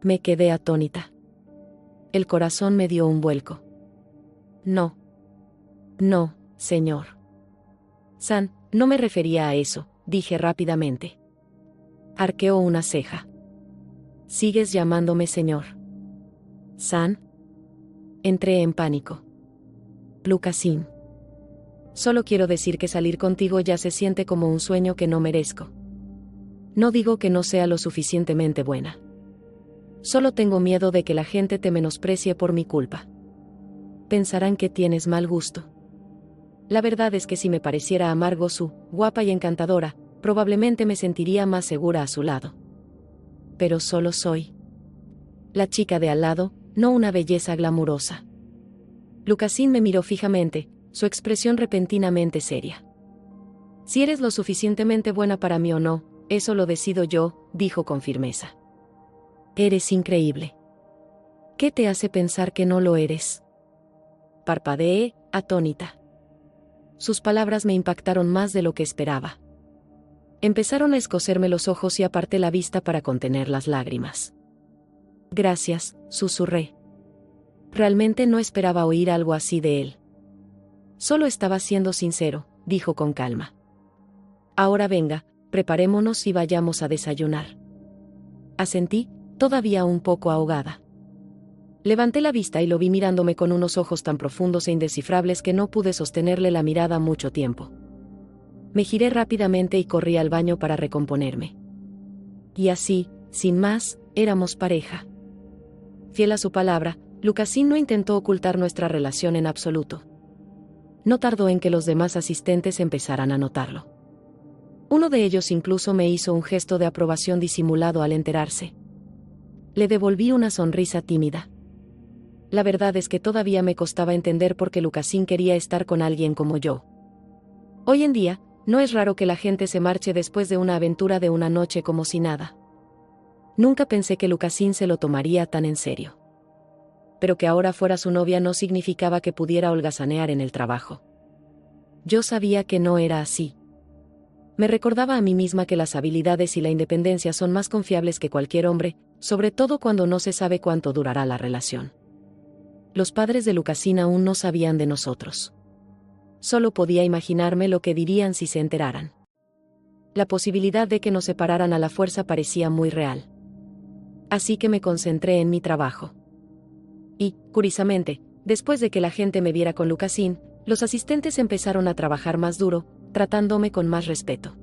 Me quedé atónita. El corazón me dio un vuelco. No. No, señor San, no me refería a eso, dije rápidamente. Arqueó una ceja. ¿Sigues llamándome señor San? Entré en pánico. Lucasin. Solo quiero decir que salir contigo ya se siente como un sueño que no merezco. No digo que no sea lo suficientemente buena. Solo tengo miedo de que la gente te menosprecie por mi culpa. Pensarán que tienes mal gusto. La verdad es que si me pareciera a Margot Sue, guapa y encantadora, probablemente me sentiría más segura a su lado. Pero solo soy la chica de al lado, no una belleza glamurosa. Lucasin me miró fijamente, su expresión repentinamente seria. Si eres lo suficientemente buena para mí o no, eso lo decido yo, dijo con firmeza. Eres increíble. ¿Qué te hace pensar que no lo eres? Parpadeé, atónita. Sus palabras me impactaron más de lo que esperaba. Empezaron a escocerme los ojos y aparté la vista para contener las lágrimas. Gracias, susurré. Realmente no esperaba oír algo así de él. Solo estaba siendo sincero, dijo con calma. Ahora venga, preparémonos y vayamos a desayunar. Asentí, todavía un poco ahogada. Levanté la vista y lo vi mirándome con unos ojos tan profundos e indescifrables que no pude sostenerle la mirada mucho tiempo. Me giré rápidamente y corrí al baño para recomponerme. Y así, sin más, éramos pareja. Fiel a su palabra, Lucasin no intentó ocultar nuestra relación en absoluto. No tardó en que los demás asistentes empezaran a notarlo. Uno de ellos incluso me hizo un gesto de aprobación disimulado al enterarse. Le devolví una sonrisa tímida. La verdad es que todavía me costaba entender por qué Lucasin quería estar con alguien como yo. Hoy en día, no es raro que la gente se marche después de una aventura de una noche como si nada. Nunca pensé que Lucasin se lo tomaría tan en serio. Pero que ahora fuera su novia no significaba que pudiera holgazanear en el trabajo. Yo sabía que no era así. Me recordaba a mí misma que las habilidades y la independencia son más confiables que cualquier hombre, sobre todo cuando no se sabe cuánto durará la relación. Los padres de Lucasin aún no sabían de nosotros. Solo podía imaginarme lo que dirían si se enteraran. La posibilidad de que nos separaran a la fuerza parecía muy real. Así que me concentré en mi trabajo. Y, curiosamente, después de que la gente me viera con Lucasin, los asistentes empezaron a trabajar más duro, tratándome con más respeto.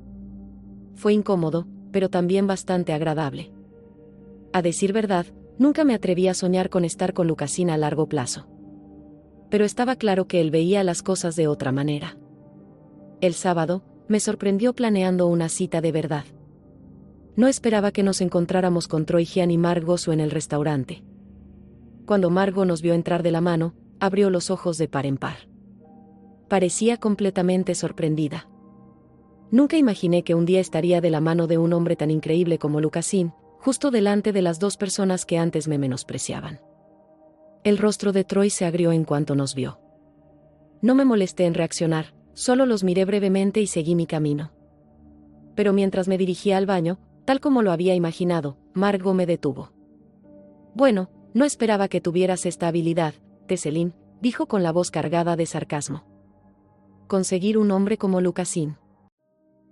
Fue incómodo, pero también bastante agradable. A decir verdad, nunca me atreví a soñar con estar con Lucasin a largo plazo. Pero estaba claro que él veía las cosas de otra manera. El sábado, me sorprendió planeando una cita de verdad. No esperaba que nos encontráramos con Troy Gian y Margot en el restaurante. Cuando Margot nos vio entrar de la mano, abrió los ojos de par en par. Parecía completamente sorprendida. Nunca imaginé que un día estaría de la mano de un hombre tan increíble como Lucasin, justo delante de las dos personas que antes me menospreciaban. El rostro de Troy se agrió en cuanto nos vio. No me molesté en reaccionar, solo los miré brevemente y seguí mi camino. Pero mientras me dirigía al baño, tal como lo había imaginado, Margot me detuvo. Bueno, no esperaba que tuvieras esta habilidad, Tesselin, dijo con la voz cargada de sarcasmo. Conseguir un hombre como Lucasin.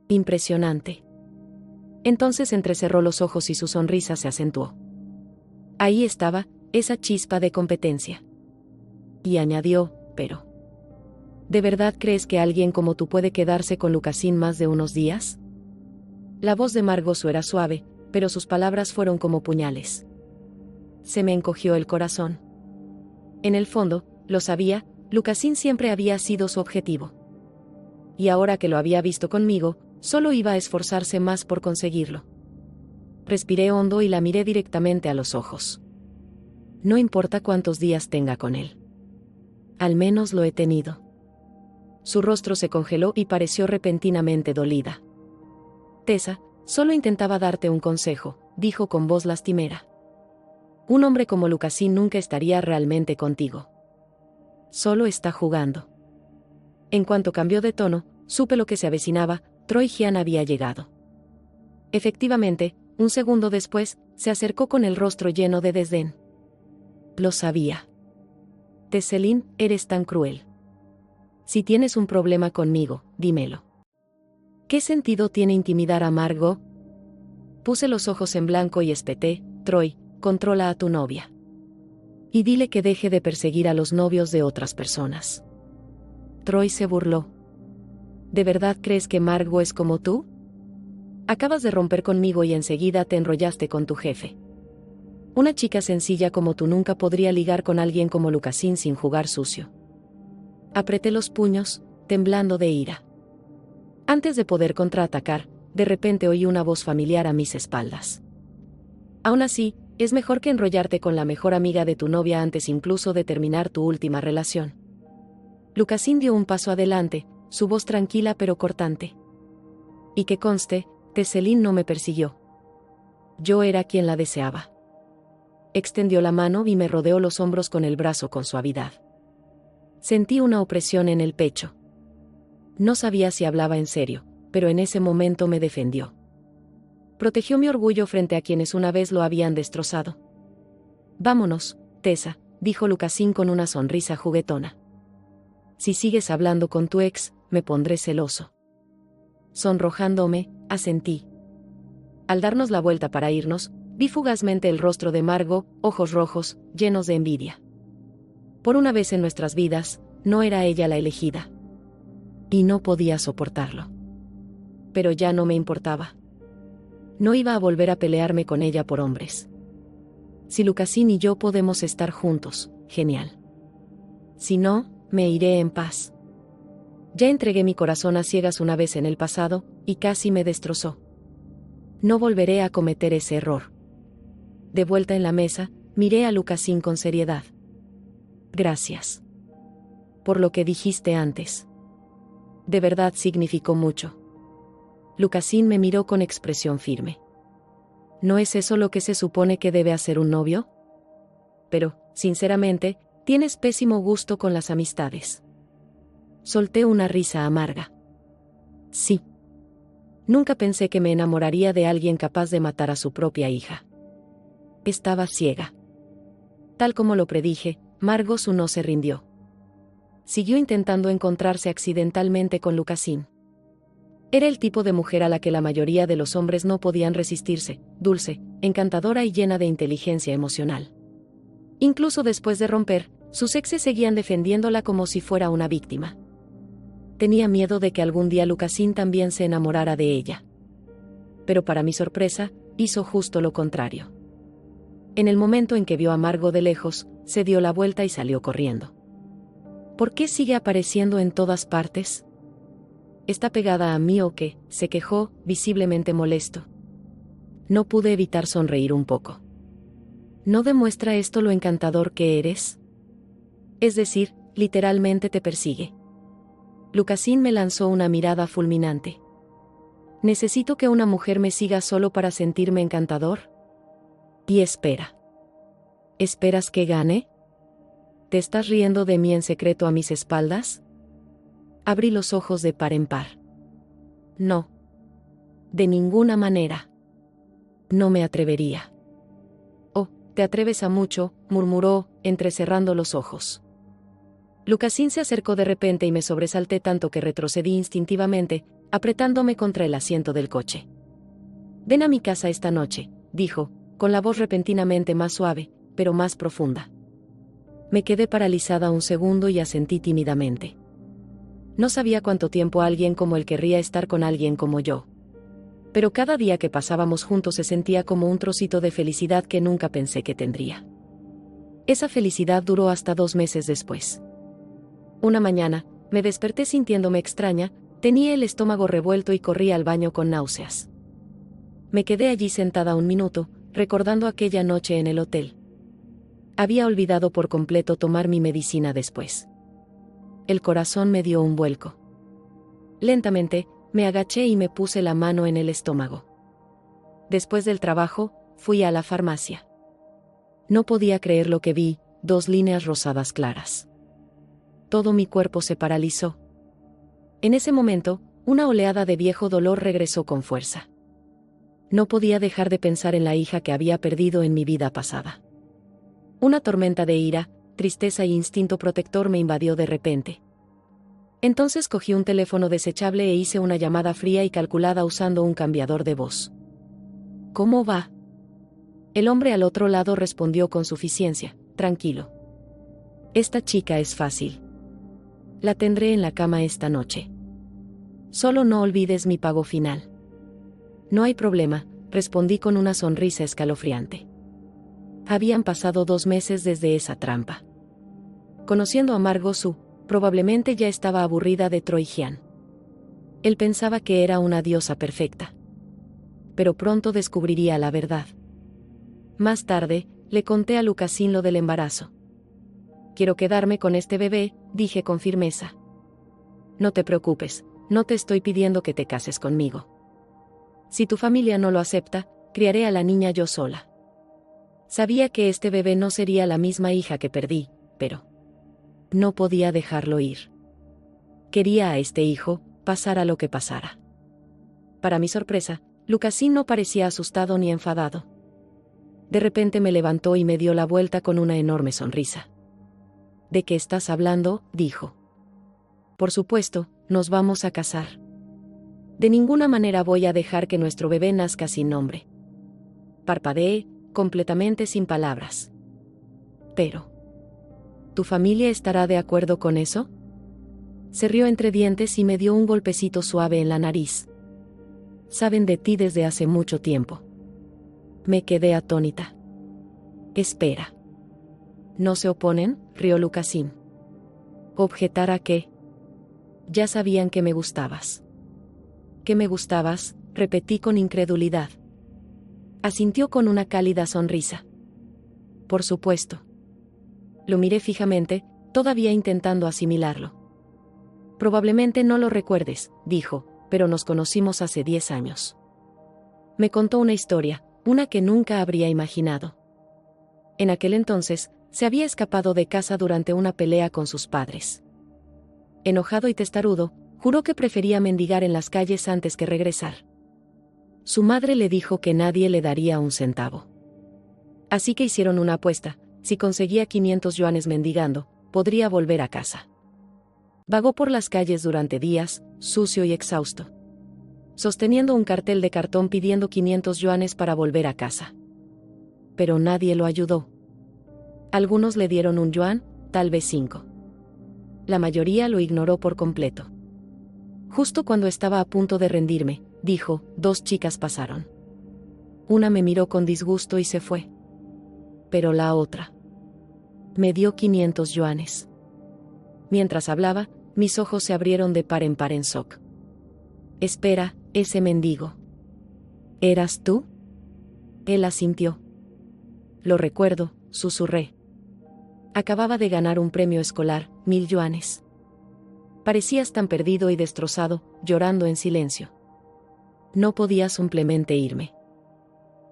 Impresionante. Entonces entrecerró los ojos y su sonrisa se acentuó. Ahí estaba, esa chispa de competencia. Y añadió, pero... ¿De verdad crees que alguien como tú puede quedarse con Lucasin más de unos días? La voz de Margot era suave, pero sus palabras fueron como puñales. Se me encogió el corazón. En el fondo, lo sabía, Lucasin siempre había sido su objetivo. Y ahora que lo había visto conmigo, solo iba a esforzarse más por conseguirlo. Respiré hondo y la miré directamente a los ojos. No importa cuántos días tenga con él. Al menos lo he tenido. Su rostro se congeló y pareció repentinamente dolida. Tessa, solo intentaba darte un consejo, dijo con voz lastimera. Un hombre como Lucasin nunca estaría realmente contigo. Solo está jugando. En cuanto cambió de tono, supe lo que se avecinaba, Troy Gian había llegado. Efectivamente, un segundo después, se acercó con el rostro lleno de desdén. Lo sabía. Tesselin, eres tan cruel. Si tienes un problema conmigo, dímelo. ¿Qué sentido tiene intimidar a Margot? Puse los ojos en blanco y espeté, Troy, controla a tu novia. Y dile que deje de perseguir a los novios de otras personas. Troy se burló. ¿De verdad crees que Margot es como tú? Acabas de romper conmigo y enseguida te enrollaste con tu jefe. Una chica sencilla como tú nunca podría ligar con alguien como Lucasin sin jugar sucio. Apreté los puños, temblando de ira. Antes de poder contraatacar, de repente oí una voz familiar a mis espaldas. Aún así, es mejor que enrollarte con la mejor amiga de tu novia antes incluso de terminar tu última relación. Lucasin dio un paso adelante, su voz tranquila pero cortante. Y que conste, Tesselin no me persiguió. Yo era quien la deseaba. Extendió la mano y me rodeó los hombros con el brazo con suavidad. Sentí una opresión en el pecho. No sabía si hablaba en serio, pero en ese momento me defendió. Protegió mi orgullo frente a quienes una vez lo habían destrozado. Vámonos, Tessa, dijo Lucasin con una sonrisa juguetona. Si sigues hablando con tu ex, me pondré celoso. Sonrojándome, asentí. Al darnos la vuelta para irnos, vi fugazmente el rostro de Margot, ojos rojos, llenos de envidia. Por una vez en nuestras vidas, no era ella la elegida. Y no podía soportarlo. pero ya no me importaba. No iba a volver a pelearme con ella por hombres. Si Lucasín y yo podemos estar juntos, genial. Si no, me iré en paz. Ya entregué mi corazón a ciegas una vez en el pasado, y casi me destrozó. No volveré a cometer ese error. De vuelta en la mesa, miré a Lucasín con seriedad. Gracias. Por lo que dijiste antes. De verdad significó mucho. Lucasín me miró con expresión firme. ¿No es eso lo que se supone que debe hacer un novio? Pero, sinceramente, tienes pésimo gusto con las amistades. Solté una risa amarga. Sí. Nunca pensé que me enamoraría de alguien capaz de matar a su propia hija. Estaba ciega. Tal como lo predije, Margot Su no se rindió. Siguió intentando encontrarse accidentalmente con Lucasín. Era el tipo de mujer a la que la mayoría de los hombres no podían resistirse, dulce, encantadora y llena de inteligencia emocional. Incluso después de romper, sus exes seguían defendiéndola como si fuera una víctima. Tenía miedo de que algún día Lucasín también se enamorara de ella. Pero para mi sorpresa, hizo justo lo contrario. En el momento en que vio a Margot de lejos, se dio la vuelta y salió corriendo. ¿Por qué sigue apareciendo en todas partes? ¿Está pegada a mí o qué?, se quejó, visiblemente molesto. No pude evitar sonreír un poco. ¿No demuestra esto lo encantador que eres? Es decir, literalmente te persigue. Lucasín me lanzó una mirada fulminante. ¿Necesito que una mujer me siga solo para sentirme encantador? Y espera. ¿Esperas que gane? ¿Te estás riendo de mí en secreto a mis espaldas? Abrí los ojos de par en par. No. De ninguna manera. No me atrevería. Oh, te atreves a mucho, murmuró, entrecerrando los ojos. Lucasín se acercó de repente y me sobresalté tanto que retrocedí instintivamente, apretándome contra el asiento del coche. Ven a mi casa esta noche, dijo, con la voz repentinamente más suave, pero más profunda. Me quedé paralizada un segundo y asentí tímidamente. No sabía cuánto tiempo alguien como él querría estar con alguien como yo. Pero cada día que pasábamos juntos se sentía como un trocito de felicidad que nunca pensé que tendría. Esa felicidad duró hasta 2 meses después. Una mañana, me desperté sintiéndome extraña, tenía el estómago revuelto y corrí al baño con náuseas. Me quedé allí sentada un minuto, recordando aquella noche en el hotel. Había olvidado por completo tomar mi medicina después. El corazón me dio un vuelco. Lentamente, me agaché y me puse la mano en el estómago. Después del trabajo, fui a la farmacia. No podía creer lo que vi, 2 líneas rosadas claras. Todo mi cuerpo se paralizó. En ese momento, una oleada de viejo dolor regresó con fuerza. No podía dejar de pensar en la hija que había perdido en mi vida pasada. Una tormenta de ira, tristeza e instinto protector me invadió de repente. Entonces cogí un teléfono desechable e hice una llamada fría y calculada usando un cambiador de voz. ¿Cómo va? El hombre al otro lado respondió con suficiencia, tranquilo. Esta chica es fácil. La tendré en la cama esta noche. Solo no olvides mi pago final. No hay problema, respondí con una sonrisa escalofriante. Habían pasado 2 meses desde esa trampa. Conociendo a Margot Su, probablemente ya estaba aburrida de Troy Jian. Él pensaba que era una diosa perfecta. Pero pronto descubriría la verdad. Más tarde, le conté a Lucasín lo del embarazo. Quiero quedarme con este bebé, dije con firmeza. No te preocupes, no te estoy pidiendo que te cases conmigo. Si tu familia no lo acepta, criaré a la niña yo sola. Sabía que este bebé no sería la misma hija que perdí, pero no podía dejarlo ir. Quería a este hijo, pasara lo que pasara. Para mi sorpresa, Lucasín no parecía asustado ni enfadado. De repente me levantó y me dio la vuelta con una enorme sonrisa. ¿De qué estás hablando?, dijo. Por supuesto, nos vamos a casar. De ninguna manera voy a dejar que nuestro bebé nazca sin nombre. Parpadeé, completamente sin palabras. Pero, ¿tu familia estará de acuerdo con eso? Se rió entre dientes y me dio un golpecito suave en la nariz. saben de ti desde hace mucho tiempo. Me quedé atónita. Espera. ¿No se oponen?, rió Lucasín. ¿Objetar a qué? Ya sabían que me gustabas. ¿Que me gustabas?, repetí con incredulidad. Asintió con una cálida sonrisa. Por supuesto. Lo miré fijamente, todavía intentando asimilarlo. Probablemente no lo recuerdes, dijo, pero nos conocimos hace 10 años. Me contó una historia, una que nunca habría imaginado. En aquel entonces, se había escapado de casa durante una pelea con sus padres. Enojado y testarudo, juró que prefería mendigar en las calles antes que regresar. Su madre le dijo que nadie le daría un centavo. Así que hicieron una apuesta: si conseguía 500 yuanes mendigando, podría volver a casa. Vagó por las calles durante días, sucio y exhausto, sosteniendo un cartel de cartón pidiendo 500 yuanes para volver a casa. Pero nadie lo ayudó. Algunos le dieron 1 yuan, tal vez 5. La mayoría lo ignoró por completo. Justo cuando estaba a punto de rendirme, dijo, 2 chicas pasaron. Una me miró con disgusto y se fue. Pero la otra me dio 500 yuanes. Mientras hablaba, mis ojos se abrieron de par en shock. Espera, ese mendigo. ¿Eras tú? Él asintió. Lo recuerdo, susurré. Acababa de ganar un premio escolar, 1000 yuanes. Parecías tan perdido y destrozado, llorando en silencio. No podía simplemente irme.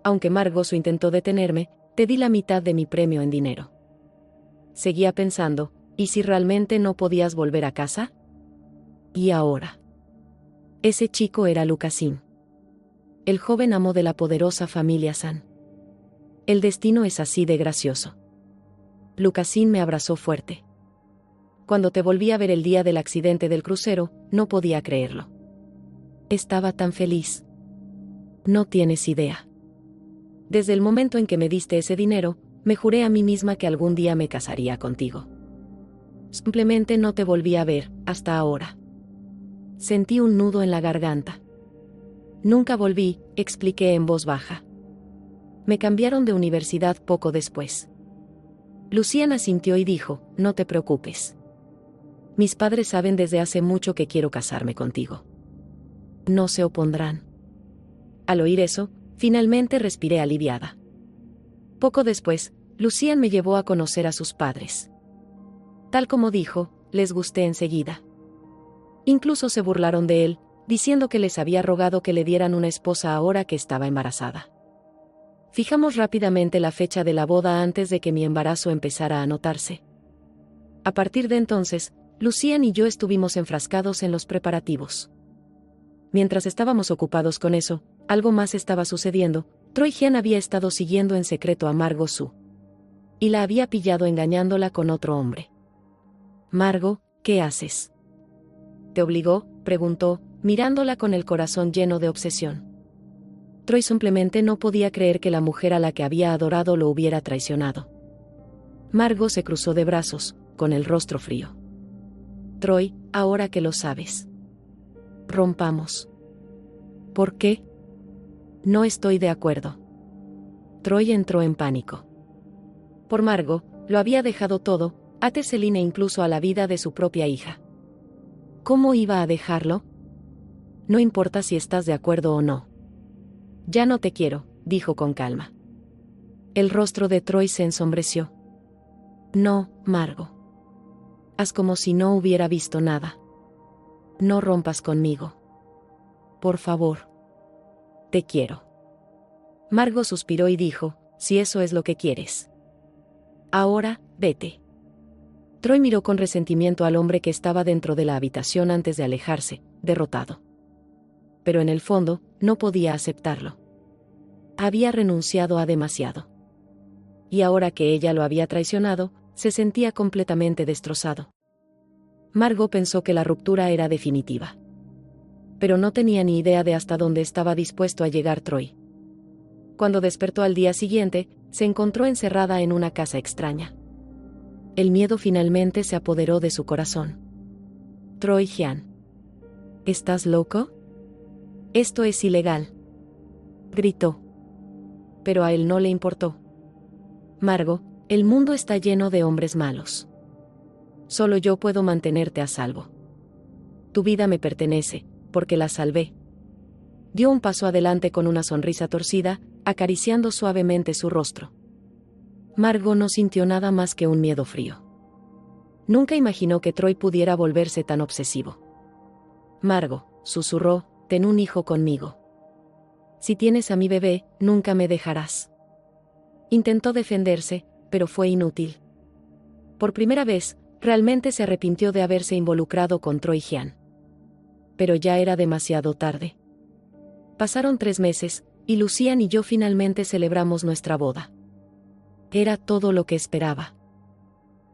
Aunque Margoso intentó detenerme, te di la mitad de mi premio en dinero. Seguía pensando, ¿y si realmente no podías volver a casa? ¿Y ahora? Ese chico era Lucasín, el joven amo de la poderosa familia San. El destino es así de gracioso. Lucasín me abrazó fuerte. Cuando te volví a ver el día del accidente del crucero, no podía creerlo. Estaba tan feliz. No tienes idea. Desde el momento en que me diste ese dinero, me juré a mí misma que algún día me casaría contigo. Simplemente no te volví a ver, hasta ahora. Sentí un nudo en la garganta. Nunca volví, expliqué en voz baja. Me cambiaron de universidad poco después. Lucian asintió y dijo, no te preocupes. Mis padres saben desde hace mucho que quiero casarme contigo. No se opondrán. Al oír eso, finalmente respiré aliviada. Poco después, Lucian me llevó a conocer a sus padres. Tal como dijo, les gusté enseguida. Incluso se burlaron de él, diciendo que les había rogado que le dieran una esposa ahora que estaba embarazada. Fijamos rápidamente la fecha de la boda antes de que mi embarazo empezara a notarse. A partir de entonces, Lucian y yo estuvimos enfrascados en los preparativos. Mientras estábamos ocupados con eso, algo más estaba sucediendo. Troy Jian había estado siguiendo en secreto a Margo Su. Y la había pillado engañándola con otro hombre. Margo, ¿qué haces? ¿Te obligó?, preguntó, mirándola con el corazón lleno de obsesión. Troy simplemente no podía creer que la mujer a la que había adorado lo hubiera traicionado. Margo se cruzó de brazos, con el rostro frío. Troy, ahora que lo sabes. Rompamos. ¿Por qué? No estoy de acuerdo. Troy entró en pánico. Por Margo, lo había dejado todo, a Tesselina e incluso a la vida de su propia hija. ¿Cómo iba a dejarlo? No importa si estás de acuerdo o no. Ya no te quiero, dijo con calma. El rostro de Troy se ensombreció. No, Margo. Haz como si no hubiera visto nada. No rompas conmigo. Por favor. Te quiero. Margo suspiró y dijo, si eso es lo que quieres. Ahora, vete. Troy miró con resentimiento al hombre que estaba dentro de la habitación antes de alejarse, derrotado. Pero en el fondo, no podía aceptarlo. Había renunciado a demasiado. Y ahora que ella lo había traicionado, se sentía completamente destrozado. Margo pensó que la ruptura era definitiva. Pero no tenía ni idea de hasta dónde estaba dispuesto a llegar Troy. Cuando despertó al día siguiente, se encontró encerrada en una casa extraña. El miedo finalmente se apoderó de su corazón. Troy Jian. ¿Estás loco? Esto es ilegal, gritó. Pero a él no le importó. Margo, el mundo está lleno de hombres malos. Solo yo puedo mantenerte a salvo. Tu vida me pertenece, porque la salvé. Dio un paso adelante con una sonrisa torcida, acariciando suavemente su rostro. Margo no sintió nada más que un miedo frío. Nunca imaginó que Troy pudiera volverse tan obsesivo. Margo, susurró, ten un hijo conmigo. Si tienes a mi bebé, nunca me dejarás. Intentó defenderse, pero fue inútil. Por primera vez, realmente se arrepintió de haberse involucrado con Troy Jean. Pero ya era demasiado tarde. Pasaron 3 meses, y Lucian y yo finalmente celebramos nuestra boda. Era todo lo que esperaba.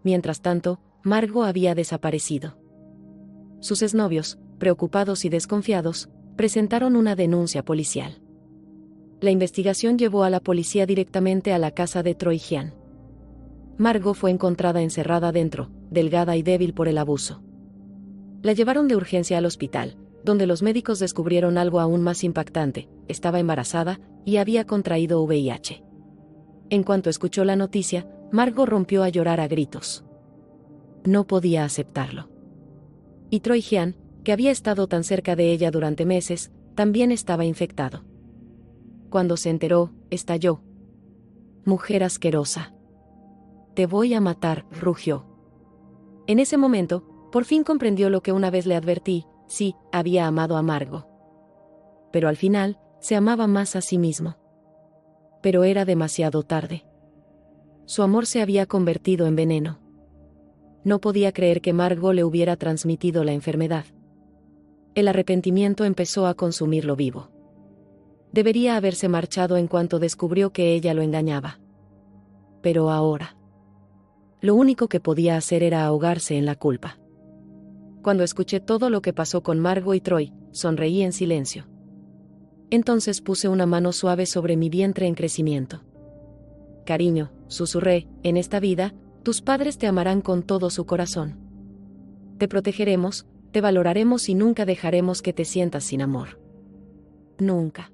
Mientras tanto, Margo había desaparecido. Sus exnovios, preocupados y desconfiados, presentaron una denuncia policial. La investigación llevó a la policía directamente a la casa de Troy Jean. Margo fue encontrada encerrada dentro, delgada y débil por el abuso. La llevaron de urgencia al hospital, donde los médicos descubrieron algo aún más impactante: estaba embarazada y había contraído VIH. En cuanto escuchó la noticia, Margo rompió a llorar a gritos. No podía aceptarlo. Y Troy Jean, que había estado tan cerca de ella durante meses, también estaba infectado. Cuando se enteró, estalló. Mujer asquerosa. Te voy a matar, rugió. En ese momento, por fin comprendió lo que una vez le advertí: sí, había amado a Margo. Pero al final, se amaba más a sí mismo. Pero era demasiado tarde. Su amor se había convertido en veneno. No podía creer que Margo le hubiera transmitido la enfermedad. El arrepentimiento empezó a consumirlo vivo. Debería haberse marchado en cuanto descubrió que ella lo engañaba. Pero ahora, lo único que podía hacer era ahogarse en la culpa. Cuando escuché todo lo que pasó con Margo y Troy, sonreí en silencio. Entonces puse una mano suave sobre mi vientre en crecimiento. Cariño, susurré, en esta vida, tus padres te amarán con todo su corazón. Te protegeremos, te valoraremos y nunca dejaremos que te sientas sin amor. Nunca.